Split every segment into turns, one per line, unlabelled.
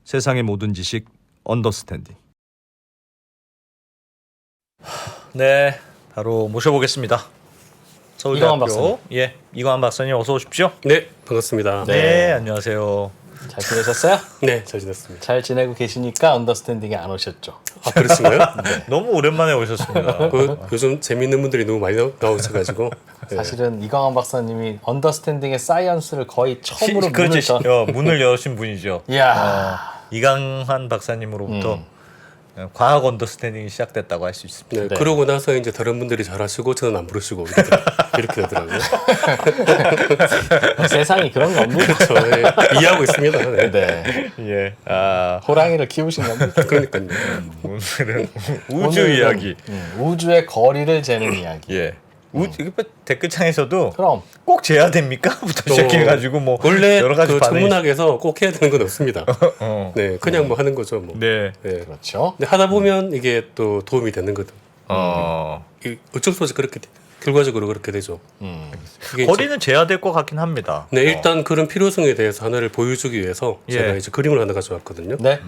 세상의 모든 지식 언더스탠딩. 네, 바로 모셔보겠습니다.
이광환
서울대학교
박사님.
예, 이광환 박사님 어서 오십시오.
네, 반갑습니다.
네, 안녕하세요.
잘 지내셨어요?
네, 잘 지냈습니다.
잘 지내고 계시니까 언더스탠딩에 안 오셨죠?
아, 그렇신가요?
너무 오랜만에 오셨습니다.
요즘 재밌는 분들이 너무 많이 나오셔가지고. 네.
사실은 이광환 박사님이 언더스탠딩의 사이언스를 거의 처음으로
그렇지,
문을
문을 여신 분이죠.
이야.
이광환 박사님으로부터 과학 언더스탠딩이 시작됐다고 할 수 있습니다.
네,
네.
그러고 나서 이제 다른 분들이 잘하시고 저는 안 부르시고 이렇게 되더라고요.
세상이 그런 거 없는데.
저 이해하고 있습니다. 네.
네.
예,
호랑이를 키우신 겁니다.
그러니까요.
오늘은 우주
오늘은,
이야기.
우주의 거리를 재는 이야기.
예. 이거 댓글창에서도
그럼
꼭 재야 됩니까? 부터 시작해가지고 뭐
원래
여러 가지
그
반응이
천문학에서 꼭 해야 되는 건 없습니다. 네, 그냥 뭐 하는 거죠. 뭐.
네.
네.
그렇죠.
근데 하다 보면 이게 또 도움이 되는 거든. 어쩔 수 없이 그렇게 결과적으로 그렇게 되죠. 그게
거리는 재야 될 것 같긴 합니다.
네, 일단 그런 필요성에 대해서 하나를 보여주기 위해서
예.
제가 이제 그림을 하나 가져왔거든요.
네.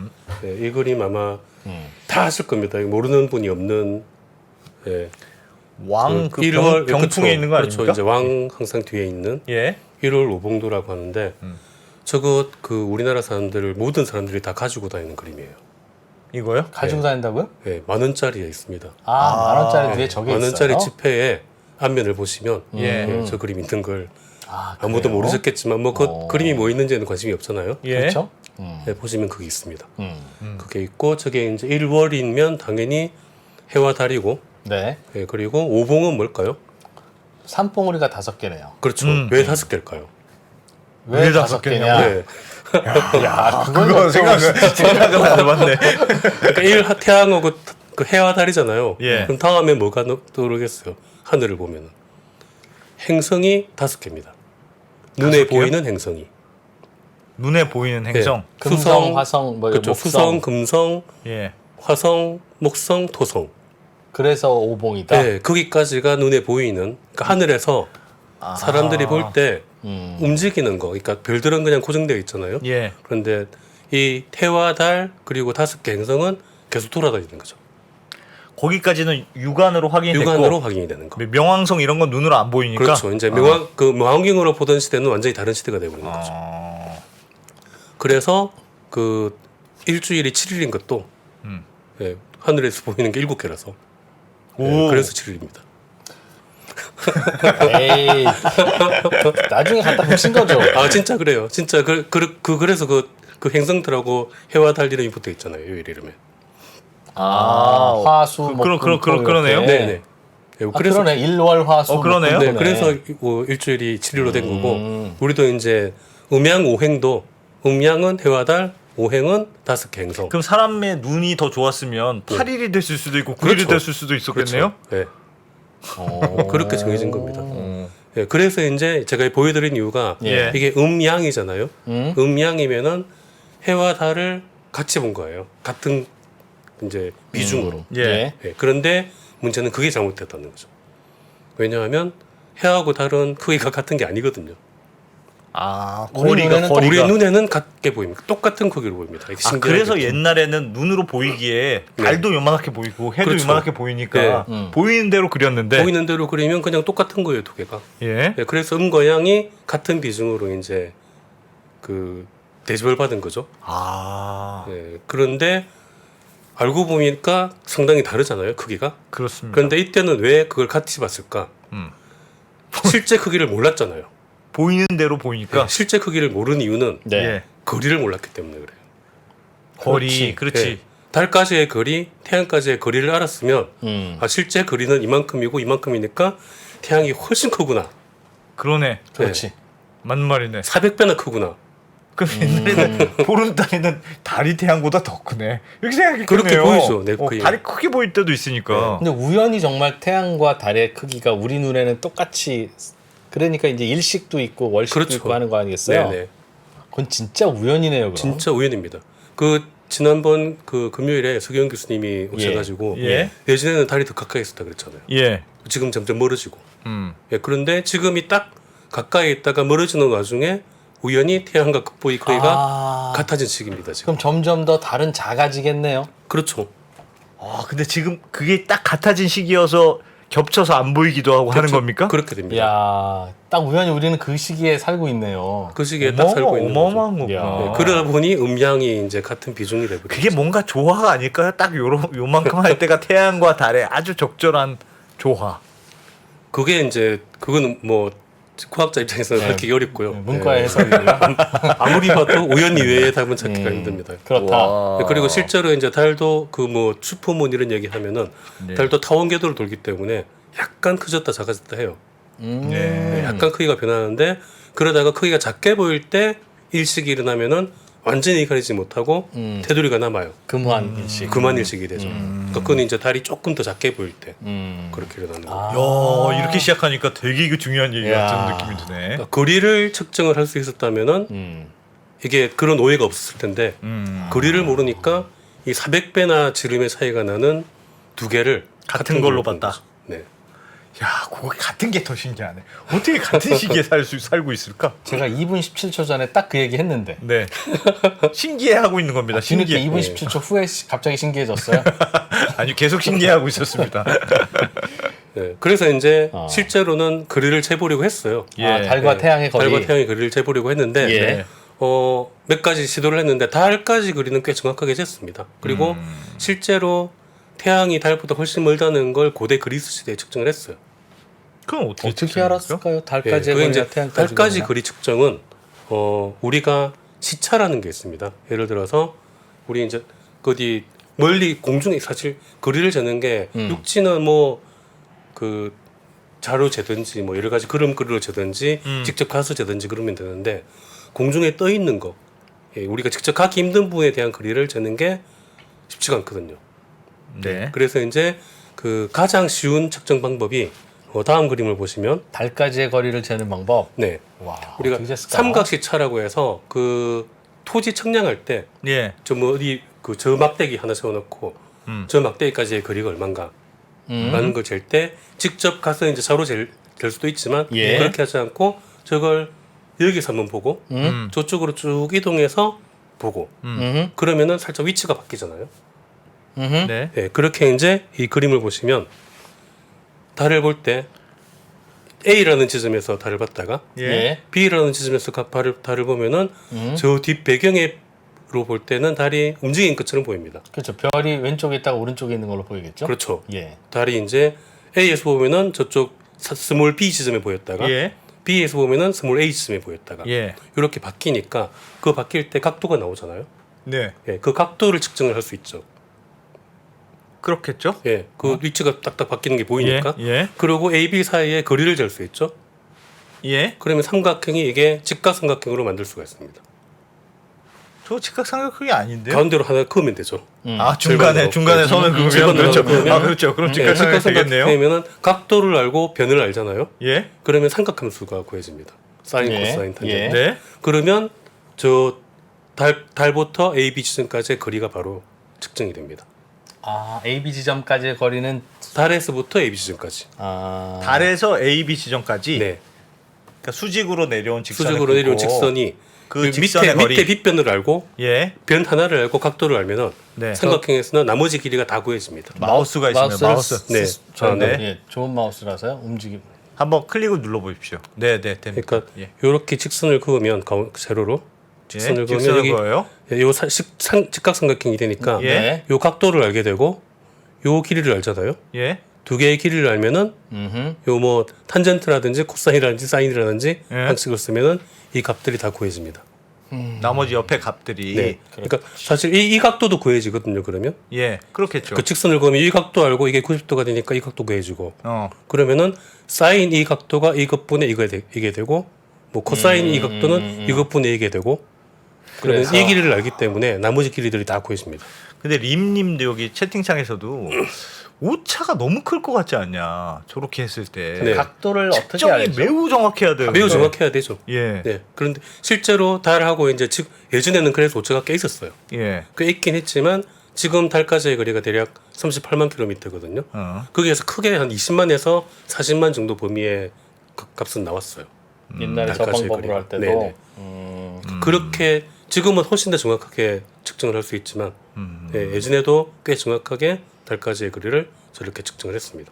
네, 이 그림 아마 다 아실 겁니다. 이거 모르는 분이 없는 예,
왕 그
일월-
병풍에
그쵸,
있는 거
그렇죠.
아닙니까?
이제 왕 항상 뒤에 있는
예.
1월 오봉도라고 하는데 저거 그 우리나라 사람들을 모든 사람들이 다 가지고 다니는 그림이에요.
이거요?
가지고 다닌다고요?
예, 10,000원짜리에 있습니다.
만 원짜리 뒤에 저게
10,000원짜리
있어요?
지폐에 앞면을 보시면
예.
예, 저 그림 있는 걸
아,
아무도
그래요?
모르셨겠지만 뭐 그 그림이 뭐 있는지는 관심이 없잖아요.
예.
그렇죠?
예, 보시면 그게 있습니다.
음.
그게 있고 저게 이제 1월이면 당연히 해와 달이고
네.
예, 그리고 오봉은 뭘까요?
산봉우리가 5개네요.
그렇죠.
음.
왜 5개일까요?
왜
왜
5개냐?
네.
야,
그거 생각을 안 해봤네.
그러니까 1 태양하고 그 해와 달이잖아요.
예.
그럼 다음에 뭐가 떠오르겠어요? 하늘을 보면은 행성이 5개입니다. 눈에
5개요?
보이는 행성이.
눈에 보이는 행성.
금성,
수성,
화성, 뭐
그렇죠.
목성.
수성, 금성,
예.
화성, 목성, 토성.
그래서 오봉이다.
네, 거기까지가 눈에 보이는 그러니까 하늘에서 사람들이 볼 때 움직이는 거. 그러니까 별들은 그냥 고정되어 있잖아요.
예.
그런데 이 태와 달 그리고 5개 행성은 계속 돌아다니는 거죠.
거기까지는 육안으로 확인이
육안으로
됐고
확인이 되는 거.
명왕성 이런 건 눈으로 안 보이니까.
그렇죠. 이제 망원경으로 보던 시대는 완전히 다른 시대가 되어버리는 거죠. 그래서 그 일주일이 7일인 것도 예, 하늘에서 보이는 게 7개라서 예, 그래서 7일입니다.
에이. 나중에 갖다 붙인 거죠.
아 진짜 그래요. 진짜 그래서 그 행성들하고 해와 달 이름이 붙어 있잖아요. 요 이름에.
화수 목
그러네요.
네네. 예,
그래서 그러네. 일월 화수.
그러네요.
네,
목,
그래서 뭐 일주일이 7일로 된 거고 우리도 이제 음양 오행도 음양은 해와 달, 오행은 5개 행성.
그럼 사람의 눈이 더 좋았으면 8일이 됐을 수도 있고 9일이
그렇죠.
됐을 수도 있었겠네요.
그렇죠. 네. 그렇게 정해진 겁니다. 예, 그래서 이제 제가 보여드린 이유가
예.
이게 음양이잖아요. 음양이면은 해와 달을 같이 본 거예요. 같은 이제 비중으로.
예.
예, 그런데 문제는 그게 잘못됐다는 거죠. 왜냐하면 해하고 달은 크기가 같은 게 아니거든요.
우리 눈에는
우리의 눈에는 같게 보입니다. 똑같은 크기로 보입니다. 이게 신기하게.
그래서 옛날에는 눈으로 보이기에 달도 요만하게 보이고 해도
그렇죠.
요만하게 보이니까 보이는 대로 그렸는데
보이는 대로 그리면 그냥 똑같은 거예요, 두 개가.
예.
예, 그래서 음과 양이 같은 비중으로 이제 그 대접을 받은 거죠. 예, 그런데 알고 보니까 상당히 다르잖아요, 크기가.
그렇습니다.
그런데 이때는 왜 그걸 같이 봤을까? 실제 크기를 몰랐잖아요.
보이는 대로 보이니까
예, 실제 크기를 모르는 이유는
네.
예.
거리를 몰랐기 때문에 그래요.
거리 그렇지.
예, 달까지의 거리, 태양까지의 거리를 알았으면 아, 실제 거리는 이만큼이고 이만큼이니까 태양이 훨씬 크구나.
그러네.
그렇지.
맞는 말이네.
400배나 크구나.
그럼 옛날에는 보름달에는 달이 태양보다 더 크네. 이렇게 생각했겠네요.
그렇게 보이죠, 내 크기가.
달이 크게 보일 때도 있으니까.
근데 우연히 정말 태양과 달의 크기가 우리 눈에는 똑같이 그러니까 이제 일식도 있고 월식도
그렇죠.
있고 하는 거 아니겠어요?
네네.
그건 진짜 우연이네요. 그럼.
진짜 우연입니다. 그 지난번 그 금요일에 서기현 교수님이 오셔가지고
예.
예전에는 달이 더 가까이 있었다 그랬잖아요.
예.
지금 점점 멀어지고. 예, 그런데 지금이 딱 가까이 있다가 멀어지는 와중에 우연히 태양과 극보의 크기가
아,
같아진 시기입니다. 지금.
그럼 점점 더 달은 작아지겠네요.
그렇죠.
근데 지금 그게 딱 같아진 시기여서 겹쳐서 안 보이기도 하고 하는
그렇죠.
겁니까?
그렇게 됩니다.
이야, 딱 우연히 우리는 그 시기에 살고 있네요.
그 시기에 딱 살고 있는 거죠.
어마어마한 거구나.
야.
네, 그러다 보니 음양이 이제 같은 비중이 되버리죠.
그게 뭔가 조화가 아닐까요? 딱 요만큼 할 때가 태양과 달의 아주 적절한 조화.
그게 이제 그거는 뭐 과학자 입장에서는
네.
그렇게 어렵고요.
문과의
네.
해석이고요.
아무리 봐도 우연 이외의 답은 찾기가 힘듭니다.
그렇다.
와.
네, 그리고 실제로 이제 달도 그 뭐 슈퍼문 이런 얘기 하면은
네.
달도 타원 궤도를 돌기 때문에 약간 커졌다 작아졌다 해요.
네.
약간 크기가 변하는데 그러다가 크기가 작게 보일 때 일식이 일어나면은 완전히 가리지 못하고 테두리가 남아요.
금환 일식.
그만 일식이 되죠. 그러니까 그건 이제 달이 조금 더 작게 보일 때 그렇게 일어나는 거예요.
야, 이렇게 시작하니까 되게 이거 중요한 얘기
야.
같은 느낌이 드네.
그러니까 거리를 측정을 할 수 있었다면은 이게 그런 오해가 없었을 텐데 거리를 모르니까 이 400배나 지름의 차이가 나는 두 개를
같은 걸로
본
봤다.
거죠. 네.
야, 그거 같은 게 더 신기하네. 어떻게 같은 시기에 살고 있을까?
제가 2분 17초 전에 딱 그 얘기 했는데
네. 신기해하고 있는 겁니다.
뒤늦게
신기해.
2분 17초 후에 갑자기 신기해졌어요.
아니 계속 신기해하고 있었습니다.
네. 그래서 이제
아.
실제로는 거리를 재보려고 했어요.
예.
아, 달과
네.
태양의 거리.
달과 태양의 거리를 재보려고 했는데
예.
몇 가지 시도를 했는데 달까지 거리는 꽤 정확하게 쟀습니다. 그리고 실제로 태양이 달보다 훨씬 멀다는 걸 고대 그리스 시대에 측정을 했어요.
그럼 어떻게
어떻게
측정합니까?
알았을까요?
예,
달까지
그게 이제
태양까지
달까지
거리나?
거리 측정은 우리가 시차라는 게 있습니다. 예를 들어서 우리 이제 어디 멀리 공중에 사실 거리를 재는 게 육지는 뭐 그 자로 재든지 뭐 여러 가지 그림으로 재든지 직접 가서 재든지 그러면 되는데 공중에 떠 있는 거 우리가 직접 가기 힘든 부분에 대한 거리를 재는 게 쉽지가 않거든요.
네.
그래서 이제 그 가장 쉬운 측정 방법이 다음 그림을 보시면
달까지의 거리를 재는 방법.
네
와,
우리가
어떻게 쟀을까?
삼각시차라고 해서 그 토지 측량할 때
예.
좀 어디 그 저 막대기 하나 세워놓고 저 막대기까지의 거리가 얼마인가 라는 걸 잴 때 직접 가서 이제 자로 잴 수도 있지만
예.
그렇게 하지 않고 저걸 여기서 한번 보고 저쪽으로 쭉 이동해서 보고 그러면은 살짝 위치가 바뀌잖아요.
네.
네, 그렇게 이제 이 그림을 보시면 달을 볼 때 A라는 지점에서 달을 봤다가
예.
예.
B라는 지점에서 달을 보면은 저 뒷 배경으로 볼 때는 달이 움직인 것처럼 보입니다.
그렇죠. 별이 왼쪽에 있다가 오른쪽에 있는 걸로 보이겠죠?
그렇죠.
예.
달이 이제 A에서 보면은 저쪽 스몰 B 지점에 보였다가
예.
B에서 보면은 스몰 A 지점에 보였다가
예.
이렇게 바뀌니까 그 바뀔 때 각도가 나오잖아요.
네.
예, 그 각도를 측정을 할 수 있죠.
그렇겠죠?
예, 그 위치가 딱딱 바뀌는 게 보이니까.
예.
그리고 A, B 사이에 거리를 잴 수 있죠.
예.
그러면 삼각형이 이게 직각삼각형으로 만들 수가 있습니다.
저 직각삼각형이 아닌데요?
가운데로 하나 그으면 되죠.
아, 중간에
절반으로.
선을 그으면
절반으로
그렇죠.
그으면
아, 그렇죠. 그럼
예,
직각삼각형 되겠네요.
직각삼각형이면은 각도를 알고 변을 알잖아요.
예.
그러면 삼각함수가 구해집니다. 사인,
예.
코사인, 탄젠트.
예.
네.
그러면 저 달부터 A, B 지점까지의 거리가 바로 측정이 됩니다.
아, AB 지점까지의 거리는
달에서부터 A, B 지점까지.
달에서 A, B 지점까지
네.
그러니까 수직으로 내려온 직선을
수직으로 내려온
긋고
직선이
그 직선의 거리.
밑에 빗변을 알고
예.
변 하나를 알고 각도를 알면은
네.
삼각형에서는 나머지 길이가 다 구해집니다.
마우스가 있으면
마우스를
마우스.
네.
저는
네.
예, 좋은 마우스라서요. 움직임.
한번 클릭을 눌러 보십시오. 네, 네, 됩니다.
그러니까
예.
이렇게 직선을 그으면 세로로 직선을 그으면 여기
그어요.
요 직각삼각형이 되니까
예.
네.
요 각도를 알게 되고 요 길이를 알잖아요.
예.
두 개의 길이를 알면은 요 뭐 탄젠트라든지 코사인이라든지 사인이라든지
예.
방식을 쓰면은 이 값들이 다 구해집니다.
나머지 옆에 값들이
네. 그러니까 사실 이 각도도 구해지거든요. 그러면
예, 그렇겠죠.
그 직선을 그으면 이 각도 알고 이게 90도가 되니까 이 각도 구해지고 그러면은 사인 이 각도가 이것분의 이게 되고 뭐 코사인 이 각도는 이것분의 이게 되고 그러면
그래서-
이 길이를 알기 때문에 나머지 길이들이 다 구해집니다.
근데 림님도 여기 채팅창에서도 오차가 너무 클 것 같지 않냐? 저렇게 했을 때
네.
각도를 어떻게
측정이
알죠?
매우 정확해야 돼요.
매우 정확해야 되죠.
예,
네. 그런데 실제로 달하고 이제 예전에는 그래서 오차가 꽤 있었어요.
예,
꽤 있긴 했지만 지금 달까지의 거리가 대략 38만 킬로미터거든요. 거기에서 크게 한 20만에서 40만 정도 범위의 값은 나왔어요.
옛날에 저
달까지의
방법으로
거리가.
할 때도
네네. 그렇게 지금은 훨씬 더 정확하게 측정을 할 수 있지만 예, 예전에도 꽤 정확하게 달까지의 거리를 저렇게 측정을 했습니다.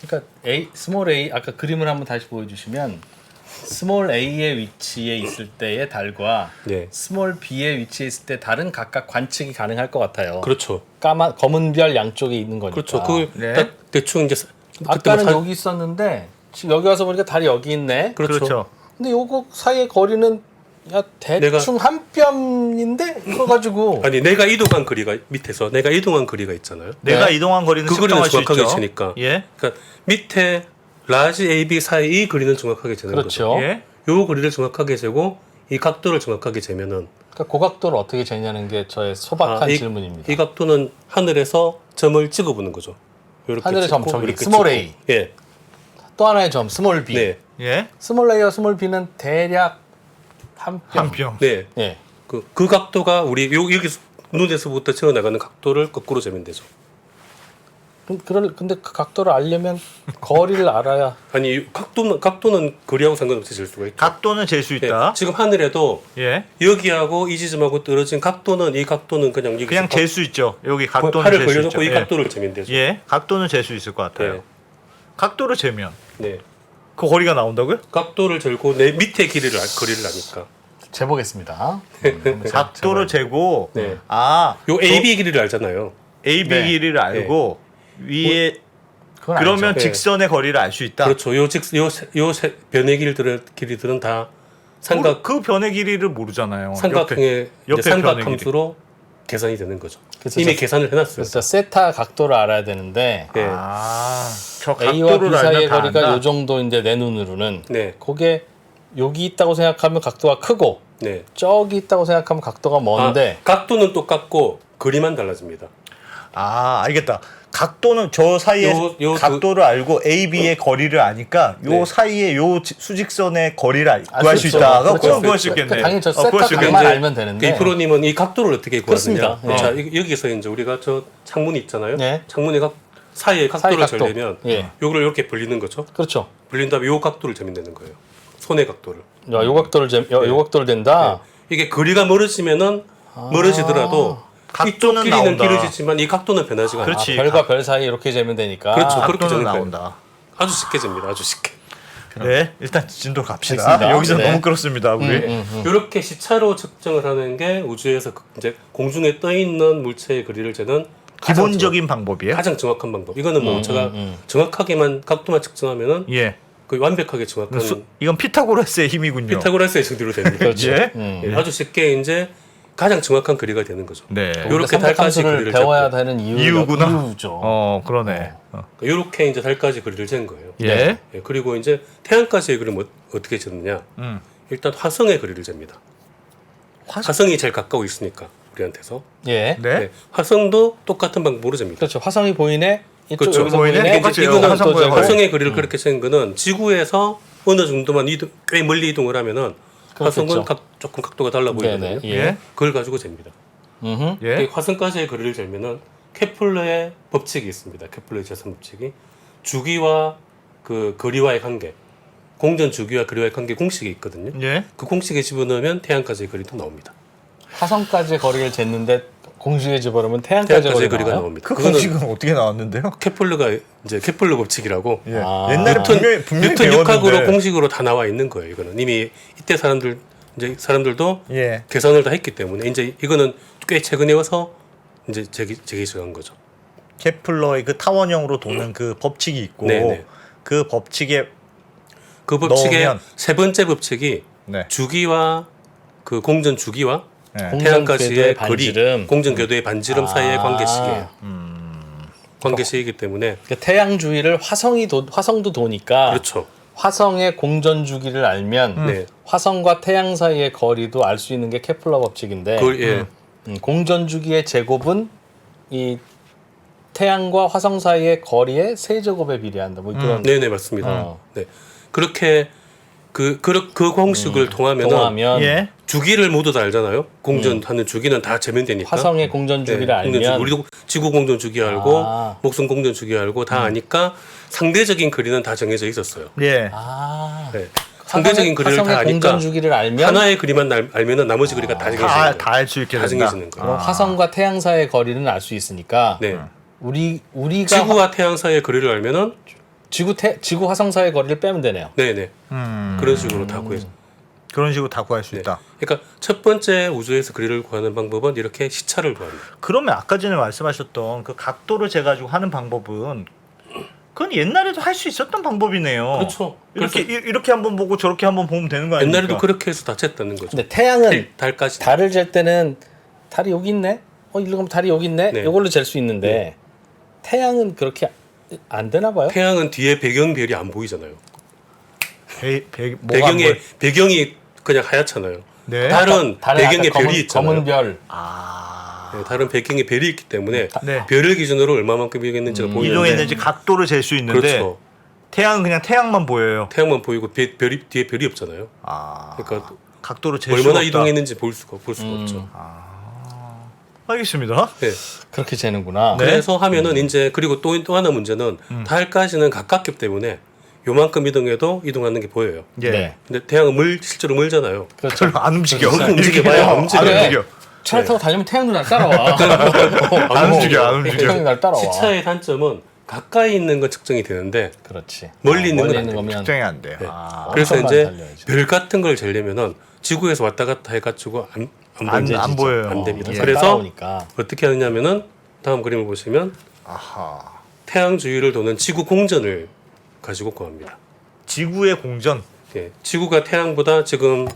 그러니까 스몰 A 아까 그림을 한번 다시 보여주시면 스몰 A의 위치에 있을 때의 달과
네,
스몰 B의 위치에 있을 때 달은 각각 관측이 가능할 것 같아요.
그렇죠.
검은 별 양쪽에 있는 거니까.
그렇죠. 그
네.
딱 대충 이제
아까는
그때
여기 있었는데 지금 여기 와서 보니까 달이 여기 있네.
그렇죠.
근데 요거 사이의 거리는 야 대충 한 뼘인데 이거 가지고
아니 내가 이동한 거리가 밑에서 내가 이동한 거리가 있잖아요.
내가
네.
이동한 거리는
그 거리는
측정할 수
정확하게
있죠.
치니까.
예.
그러니까 밑에 라지 AB 사이 이 거리는 정확하게 재는
그렇죠.
거죠.
예.
요 거리를 정확하게 재고 이 각도를 정확하게 재면은
그러니까 고각도를 어떻게 재냐는 게 저의 소박한 질문입니다.
이 각도는 하늘에서 점을 찍어보는 거죠. 요렇게
하늘의 점
찍고
저기
이렇게
스몰
찍고.
A.
예,
또 하나의 점 스몰 B.
네,
예.
스몰 A와 스몰 B는 대략 한 뼘.
한 뼘.
네.
예.
그 각도가 우리 여기 눈에서부터 채워 나가는 각도를 거꾸로 재면 되죠.
근데 그 각도를 알려면 거리를 알아야.
아니 이 각도는 거리하고 상관없이 잴 수가 있죠.
각도는 잴 수
예,
있다.
지금 하늘에도
예.
여기하고 이 지점하고 떨어진 각도는 이 각도는 그냥 여기서
그냥 잴 수 있죠. 여기 각도는
팔을
잴 수
벌려놓고
있죠.
이 각도를 재면 되죠.
예. 각도는 잴 수 있을 것 같아요.
네.
각도를 재면
네.
그 거리가 나온다고요?
각도를 재고 내 밑에 거리를 아니까.
재보겠습니다.
각도를 재고
네.
아,
요 AB 길이를 알잖아요.
AB
네.
길이를 알고 위에
그건
그러면
알죠.
네.
직선의 거리를 알 수 있다.
그렇죠. 요 변의 길이들은 다
그 변의 길이를 모르잖아요.
삼각형의
옆에
이제
변의
삼각함수로 계산이 되는 거죠.
그래서
이미
저-
계산을 해놨어요.
그래서 세타 각도를 알아야 되는데
네.
저
A와 B
각도를
사이의
알면 다
거리가
안다.
요 정도인데 내 눈으로는
네,
그게 여기 있다고 생각하면 각도가 크고
네.
저기 있다고 생각하면 각도가 먼데
각도는 똑같고 거리만 달라집니다.
아, 알겠다. 각도는 저 사이에
요
각도를 알고 A, B의 거리를 아니까 요
네.
사이에 요 수직선의 거리를
알
구할
수
수
있죠.
있다.
그렇죠.
그건 구할 수 있겠네.
그러니까 당연히 저
구할 수
세타
있겠네.
각만
이제
알면 되는데.
이 프로님은 이 각도를 어떻게 구하느냐?
그렇습니다.
자,
네.
여기서 이제 우리가 저 창문이 있잖아요.
네.
창문의 사이에 각도를
각도.
재려면
예.
요거를 이렇게 벌리는 거죠.
그렇죠.
벌린 다음에 요 각도를 재면 되는 거예요. 손의 각도를.
요 각도를 요 각도를 된다.
이게 거리가 멀어지면은 멀어지더라도
각도는
이쪽 길이는
나온다.
길어지지만 이 각도는 변하지가 않아요.
그렇지.
별과 별 사이 이렇게 재면 되니까.
그렇죠. 그렇게
각도는
재는 거예요.
나온다.
아주 쉽게 잽니다. 아주 쉽게.
네, 일단 진도 갑시다.
알겠습니다.
여기서
네.
너무 그렇습니다, 우리.
이렇게 시차로 측정을 하는 게 우주에서 이제 공중에 떠 있는 물체의 거리를 재는
기본적인 방법이에요.
가장 정확한 방법. 이거는 뭐 제가 정확하게만 각도만 측정하면은
예.
거의 완벽하게 정확한
이건 피타고라스의 힘이군요.
피타고라스의 정도로 됩니다.
그렇죠.
예.
예, 아주 쉽게 이제 가장 정확한 거리가 되는 거죠.
네.
요렇게 달까지
삼각함수를
거리를
배워야
잡고.
되는
이유구나.
이유죠.
그러네.
이렇게 이제 달까지 거리를 잰 거예요.
예.
예, 그리고 이제 태양까지의 거리는 어떻게 재느냐? 일단 화성의 거리를 잽니다. 화성이 제일 가까워 있으니까 우리한테서.
예.
네.
네, 화성도 똑같은 방법으로 잽니다.
그렇죠. 화성이 보이네. 이쪽
그렇죠.
여기서
보이네.
보이네.
똑같이
이거는
화성 보여요.
화성의 거리를 그렇게 재는 거는 지구에서 어느 정도만 꽤 멀리 이동을 하면은 화성은
그렇겠죠.
조금 각도가 달라 보이거든요.
네네. 예.
예.
그걸 가지고 잽니다.
예.
화성까지의 거리를 재면은 케플러의 법칙이 있습니다. 케플러의 제3법칙이 주기와 그 거리와의 관계, 공전 주기와 거리와의 관계 공식이 있거든요.
예.
그 공식에 집어넣으면 태양까지의 거리도 나옵니다.
화성까지의 거리를 쟀는데 공식에 집어넣으면 태양까지의
태양까지의
거리가
거리가
나와요?
나옵니다.
그
그거는
공식은 어떻게 나왔는데요?
케플러가 이제 케플러 법칙이라고
예.
아.
옛날에 분명히
뉴턴 육학으로
배웠는데.
공식으로 다 나와 있는 거예요. 이거는 이미 이때 사람들도
예.
계산을 다 했기 때문에 이제 이거는 꽤 최근에 와서 이제 제기 시작한 거죠.
케플러의 그 타원형으로 도는 그 법칙이 있고
네네.
그 법칙에
그 법칙의
넣으면-
세 번째 법칙이
네.
주기와 그 공전 주기와
예.
공전
태양까지의
궤도의
거리,
반지름.
공전 궤도의 반지름 사이의
아.
관계식이에요. 관계식이기 때문에
그러니까 태양 주위를 화성도 도니까
그렇죠.
화성의 공전 주기를 알면
네.
화성과 태양 사이의 거리도 알 수 있는 게 케플러 법칙인데
그걸 예.
공전 주기의 제곱은 이 태양과 화성 사이의 거리의 세제곱에 비례한다. 뭐 그런
네네 맞습니다.
어.
네 그렇게 그 공식을 통하면은
동하면
예.
주기를 모두 다 알잖아요. 공전하는 주기는 다 재면 되니까.
화성의 공전 주기를
네, 공전
알면
주기. 우리도 지구 공전 주기 알고
아.
목성 공전 주기 알고 다 아니까 상대적인 거리는 다 정해져 있었어요.
예.
아
네. 상대적인 거리를 다
화성의
아니까
공전 주기를 알면
하나의 거리만 알면은 나머지 거리가 다 정해지는 거예요.
다 알 수 있게
다
된다.
정해지는 거예요.
그럼 화성과 태양 사이의 거리는 알 수 있으니까
네.
우리가
지구와 태양 사이의 거리를 알면은
지구 화성 사이의 거리를 빼면 되네요.
네네 그런 식으로 다 구해서.
그런 식으로 다 구할 수
네.
있다.
그러니까 첫 번째 우주에서 거리를 구하는 방법은 이렇게 시차를 구합니다.
그러면 아까 전에 말씀하셨던 그 각도를 재가지고 하는 방법은 그건 옛날에도 할 수 있었던 방법이네요.
그렇죠.
이렇게 한번 보고 저렇게 한번 보면 되는 거 아닙니까?
옛날에도 그렇게 해서 다 쟀다는 거죠.
근데 태양은
달까지.
달을 잴 때는 달이 여기 있네. 이리로 가면 달이 여기 있네.
네.
이걸로 잴 수 있는데 태양은 그렇게 안 되나 봐요.
태양은 뒤에 배경별이 안 보이잖아요.
뭐가 안 보여?
배경이 그냥 하얗잖아요.
네.
달은
달에
배경에
약간
별이 있잖아요.
검은 별.
네, 달은 배경에 별이 있기 때문에
네.
별을 기준으로 얼마만큼 이동했는지가 보이는데
이동했는지 각도를 잴 수 있는데
그렇죠.
태양은 그냥 태양만 보여요.
태양만 보이고 별이 뒤에 별이 없잖아요. 그러니까
각도를 잴 수가
얼마나
없다.
이동했는지 볼 수가 없죠.
알겠습니다.
네.
그렇게 재는구나.
네.
그래서 하면은 이제 그리고 또 하나 문제는 달까지는 가깝기 때문에 요만큼 이동해도 이동하는 게 보여요.
예.
네.
근데 태양은 실제로 멀잖아요.
그렇죠.
별로 안 움직여.
그렇죠.
이렇게
움직여봐야
해요.
안 움직여요.
안
그래.
움직여.
차를 타고 달리면 태양도 날 따라와.
안 움직여. 안 움직여.
태양이 날 따라와.
시차의 단점은 가까이 있는 건 측정이 되는데
그렇지.
멀리 있는 건안
거면
측정이 안 돼요.
네.
아,
그래서
엄청
이제
많이 달려야죠.
별 같은 걸 재려면은 지구에서 왔다 갔다 해가지고
안 보여요.
안 됩니다.
예.
그래서
따라오니까.
어떻게 하느냐면은 다음 그림을 보시면
아하.
태양 주위를 도는 지구 공전을 가지고 구합니다.
지구의 공전.
예, 지구가 태양보다 지금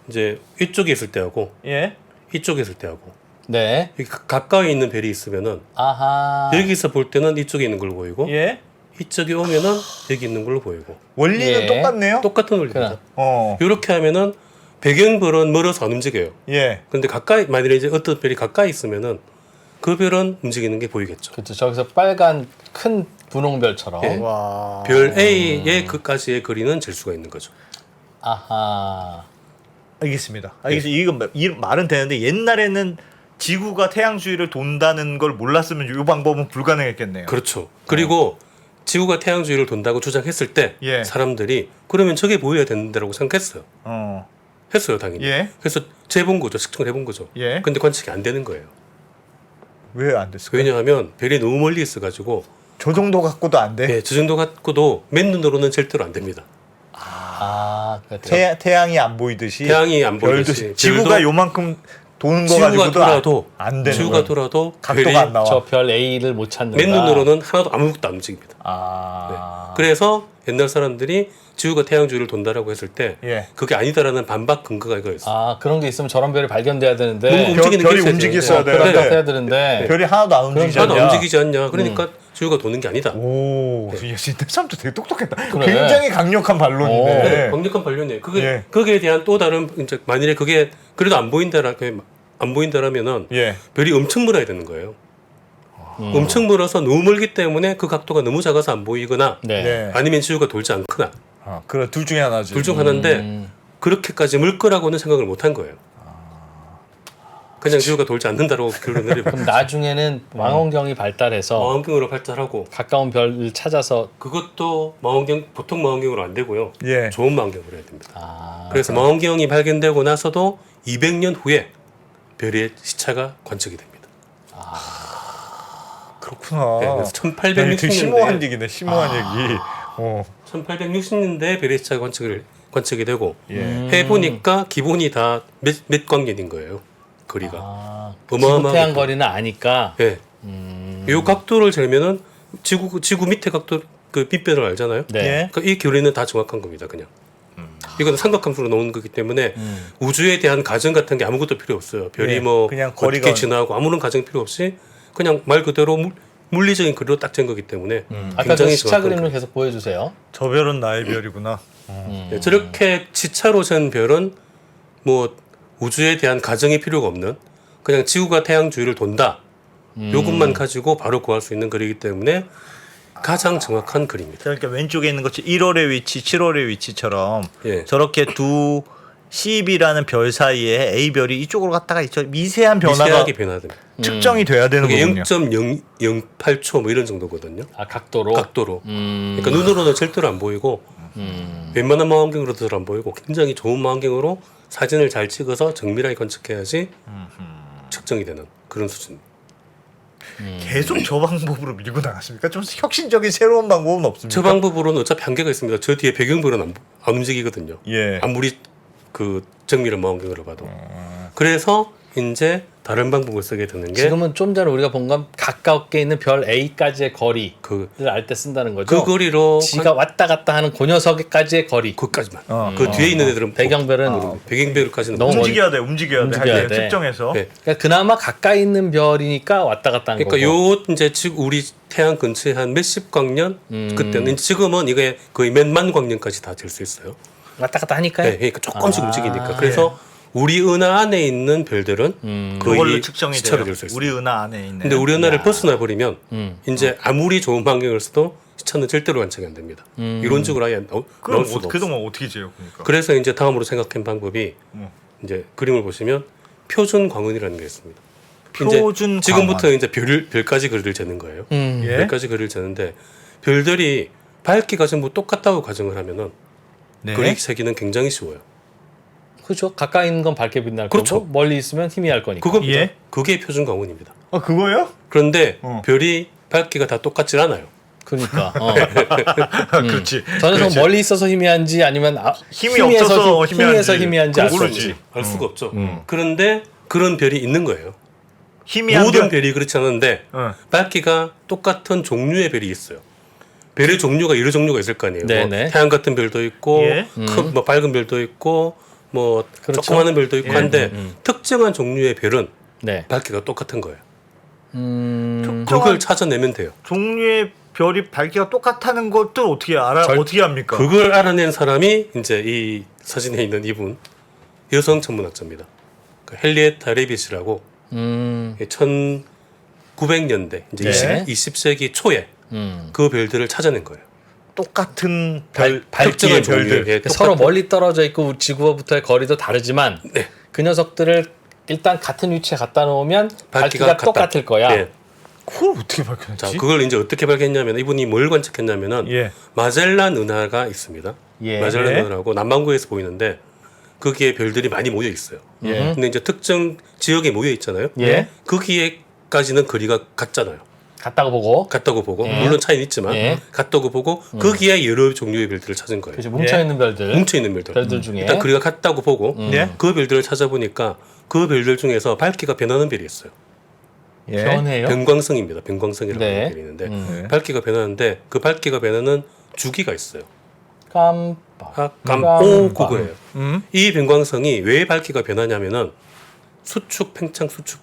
이제 이쪽에 있을 때하고
예.
이쪽에 있을 때하고
네.
여기 가까이 있는 별이 있으면은
아하.
여기서 볼 때는 이쪽에 있는 걸로 보이고
예.
이쪽에 오면은 여기 있는 걸로 보이고
원리는
예.
똑같네요.
똑같은 원리입니다.
어.
이렇게 하면은 배경별은 멀어서 안 움직여요.
예.
근데 가까이 만일에 이제 어떤 별이 가까이 있으면은 그 별은 움직이는 게 보이겠죠.
그렇죠. 저기서 빨간 큰 분홍별처럼.
예.
와.
별 A의 그까지의 거리는 잴 수가 있는 거죠.
아하.
알겠습니다. 알겠습니다. 이 말은 되는데 옛날에는 지구가 태양 주위를 돈다는 걸 몰랐으면 이 방법은 불가능했겠네요.
그렇죠. 그리고 지구가 태양 주위를 돈다고 주장했을 때
예.
사람들이 그러면 저게 보여야 된다고 생각했어요. 했어요, 당연히.
예.
그래서 재본 거죠. 측정을 해본 거죠.
예.
근데 관측이 안 되는 거예요.
왜 안 됐을까요?
왜냐하면 별이 너무 멀리 있어가지고
저 정도 갖고도 안 돼.
저 정도 갖고도 맨눈으로는 절대로 안 됩니다.
그렇죠.
태양이 안 보이듯이
태양이 안
별도
보이듯이
지구가
별도-
요만큼 도는 거
지구가
가지고도
돌아도
안 되는
지구가
거예요.
돌아도
각도가
별이
안 나와.
저 별 A를 못 찾는다.
맨눈으로는 하나도 아무것도 안 움직입니다.
아.
그래서 옛날 사람들이 지구가 태양 주위를 돈다라고 했을 때
예.
그게 아니다라는 반박 근거가 이거였어요.
아, 그런 게 있으면 저런 별이 발견돼야 되는데.
뭔가 움직이는
별이
게 있어야
움직였어야
되는데.
되는데.
해야 되는데.
별이 하나도 안 움직이지
하나도
않냐.
안 움직이지 않냐. 그러니까 지구가 도는 게 아니다.
오, 이 사람도 되게 똑똑했다.
그래.
굉장히 강력한 반론이네.
네, 강력한 반론이에요. 그게
예.
거기에 대한 또 다른 이제 만일에 그게 그래도 안 보인다라면은
예.
별이 엄청 멀어야 되는 거예요. 엄청 멀어서 너무 멀기 때문에 그 각도가 너무 작아서 안 보이거나
네.
네.
아니면 지구가 돌지 않거나
그래 둘 중에 하나지.
둘 중 하나인데 그렇게까지 멀 거라고는 생각을 못 한 거예요. 그냥 지구가 돌지 않는다고 결론을 내리고
그럼 나중에는 망원경이 발달해서
망원경으로 발달하고
가까운 별을 찾아서
그것도 보통 망원경으로 안 되고요.
예.
좋은 망원경으로 해야 됩니다. 그래서 망원경이 발견되고 나서도 200년 후에 별의 시차가 관측이 됩니다.
그렇구나.
네, 그래서
되게 심오한
1860년대
얘기네. 심오한 얘기.
1860년대에 별의 시차가 관측이 되고
예.
해보니까 기본이 다 몇 광년인 거예요. 거리가.
지구
어마어마하게
태양 거리는 아니까.
예. 이 각도를 재면은 지구 밑에 각도 그 밑변을 알잖아요.
네.
예.
그러니까 이 거리는 다 정확한 겁니다. 그냥. 이건 삼각함수로 나오는 거기 때문에 우주에 대한 가정 같은 게 아무것도 필요 없어요. 별이
예,
뭐
그냥
어떻게
거리가-
지나고 아무런 가정 필요 없이 그냥 말 그대로 물리적인 거리로 딱 잰 거기 때문에
아까 그
굉장히
시차
정확한
그림을 계속 보여주세요.
저 별은 나의 별이구나.
네, 저렇게 시차로 센 별은 뭐 우주에 대한 가정이 필요가 없는 그냥 지구가 태양 주위를 돈다. 요것만 가지고 바로 구할 수 있는 거리이기 때문에 가장 정확한 그림입니다.
그러니까 왼쪽에 있는 것이 1월의 위치, 7월의 위치처럼
예.
저렇게 두 CB라는 별 사이에 A 별이 이쪽으로 갔다가 있죠. 미세한 변화가
미세하게 변화됩니다.
측정이 돼야 되는
그게
거군요.
0.008초 뭐 이런 정도거든요.
아, 각도로.
각도로. 그러니까 눈으로는 절대로 안 보이고 웬만한 망원경으로도 잘 안 보이고 굉장히 좋은 망원경으로 사진을 잘 찍어서 정밀하게 관측해야지 측정이 되는 그런 수준.
계속 저 방법으로 밀고 나갔습니까? 좀 혁신적인 새로운 방법은 없습니까?
저 방법으로는 어차피 한계가 있습니다. 저 뒤에 배경별은 안 움직이거든요.
예.
아무리 그 정밀한 망원경으로 봐도. 그래서 이제 다른 방법을 쓰게 되는 게
지금은 좀 전에 우리가 본 건 가깝게 있는 별 A까지의 거리를
그
알 때 쓴다는 거죠.
거리로
지가 왔다 갔다 하는 그 녀석까지의 거리.
그까지만.
어.
그 뒤에 있는 애들은
배경별은
배경별까지는
너무
못
움직여야 돼, 움직여야
움직여야
돼.
돼.
측정해서.
네.
그러니까 그나마 가까이 있는 별이니까 왔다 갔다 하는
그러니까
거고.
요 이제 지금 우리 태양 근처에 한 몇십 광년 그때는 지금은 이게 거의 몇만 광년까지 다 될 수 있어요.
왔다 갔다 하니까요.
네, 그러니까 조금씩
아,
움직이니까. 그래서 우리 은하 안에 있는 별들은
그걸로
거의
측정이
시차를
돼요.
될 수 있어요.
우리 은하 안에 있는.
근데 우리 은하를 벗어나 버리면 이제
어.
아무리 좋은 환경을 써도 시차는 절대로 관측이 안 됩니다. 이론적으로 아예 나올
그럼
수도 없어요.
그동안 어떻게 재요? 그러니까.
그래서 이제 다음으로 생각한 방법이 이제 그림을 보시면 표준 광원이라는 게 있습니다.
표준
이제 지금부터 이제 별까지 거리를 재는 거예요.
예?
별까지 거리를 재는데 별들이 밝기가 전부 똑같다고 가정을 하면은
네.
그리 세기는 굉장히 쉬워요.
그렇죠. 가까이 있는 건 밝게 빛날
그렇죠.
거고 멀리 있으면 희미할 거니까.
그겁니다.
예?
그게 표준 광원입니다.
아 그거요?
그런데
어.
별이 밝기가 다 똑같질 않아요.
그러니까.
그렇지.
저 녀석
그렇지.
멀리 있어서 희미한지 아니면
힘이 없어서
희미해서
희미한지.
희미한지 알 수
모르지.
없지.
알 수가 없죠. 그런데 그런 별이 있는 거예요.
희미한
모든
별.
별이 그렇지 않은데
어.
밝기가 똑같은 종류의 별이 있어요. 별의 종류가 여러 종류가 있을 거 아니에요. 뭐
네네.
태양 같은 별도 있고,
예.
큰 뭐 밝은 별도 있고, 뭐
그렇죠.
조그마한 별도 있고
예.
한데 특정한 종류의 별은
네.
밝기가 똑같은 거예요.
음,
그걸 찾아내면 돼요.
종류의 별이 밝기가 똑같다는 것도 어떻게 알아? 어떻게 합니까?
그걸 알아낸 사람이 이제 이 사진에 있는 이분 여성 천문학자입니다. 그 헨리에타 레빗이라고 1900년대 이제
네.
20세기 초에 그 별들을 찾아낸 거예요.
똑같은 별
특정한
밝기의
종류의
별들.
별,
서로
똑같은-
멀리 떨어져 있고 지구와부터의 거리도 다르지만
네.
그 녀석들을 일단 같은 위치에 갖다 놓으면
밝기가
밝기가
같다.
똑같을 거야.
예.
그걸 어떻게 밝혀냈지?
자, 그걸 이제 어떻게 밝혔냐면 이분이 뭘 관측했냐면은
예.
마젤란 은하가 있습니다.
예.
마젤란
예.
은하고 남반구에서 보이는데 거기에 별들이 많이 모여 있어요.
예.
근데 이제 특정 지역에 모여 있잖아요.
예.
거기에까지는 거리가 같잖아요.
같다고 보고
같다고 보고
예.
물론 차이는 있지만
예.
같다고 보고 거기에 여러 종류의 별들을 찾은 거예요.
그죠 뭉쳐 있는 별들.
뭉쳐 있는 별들.
별들 중에
일단 거리가 같다고 보고
예?
그 별들을 찾아보니까 그 별들 중에서 밝기가 변하는 별이 있어요.
예.
변해요.
변광성입니다. 변광성이라고
네.
하는 별이 있는데
네.
밝기가 변하는데 그 밝기가 변하는 주기가 있어요.
깜빡.
오 그거예요.
음?
이 변광성이 왜 밝기가 변하냐면은 수축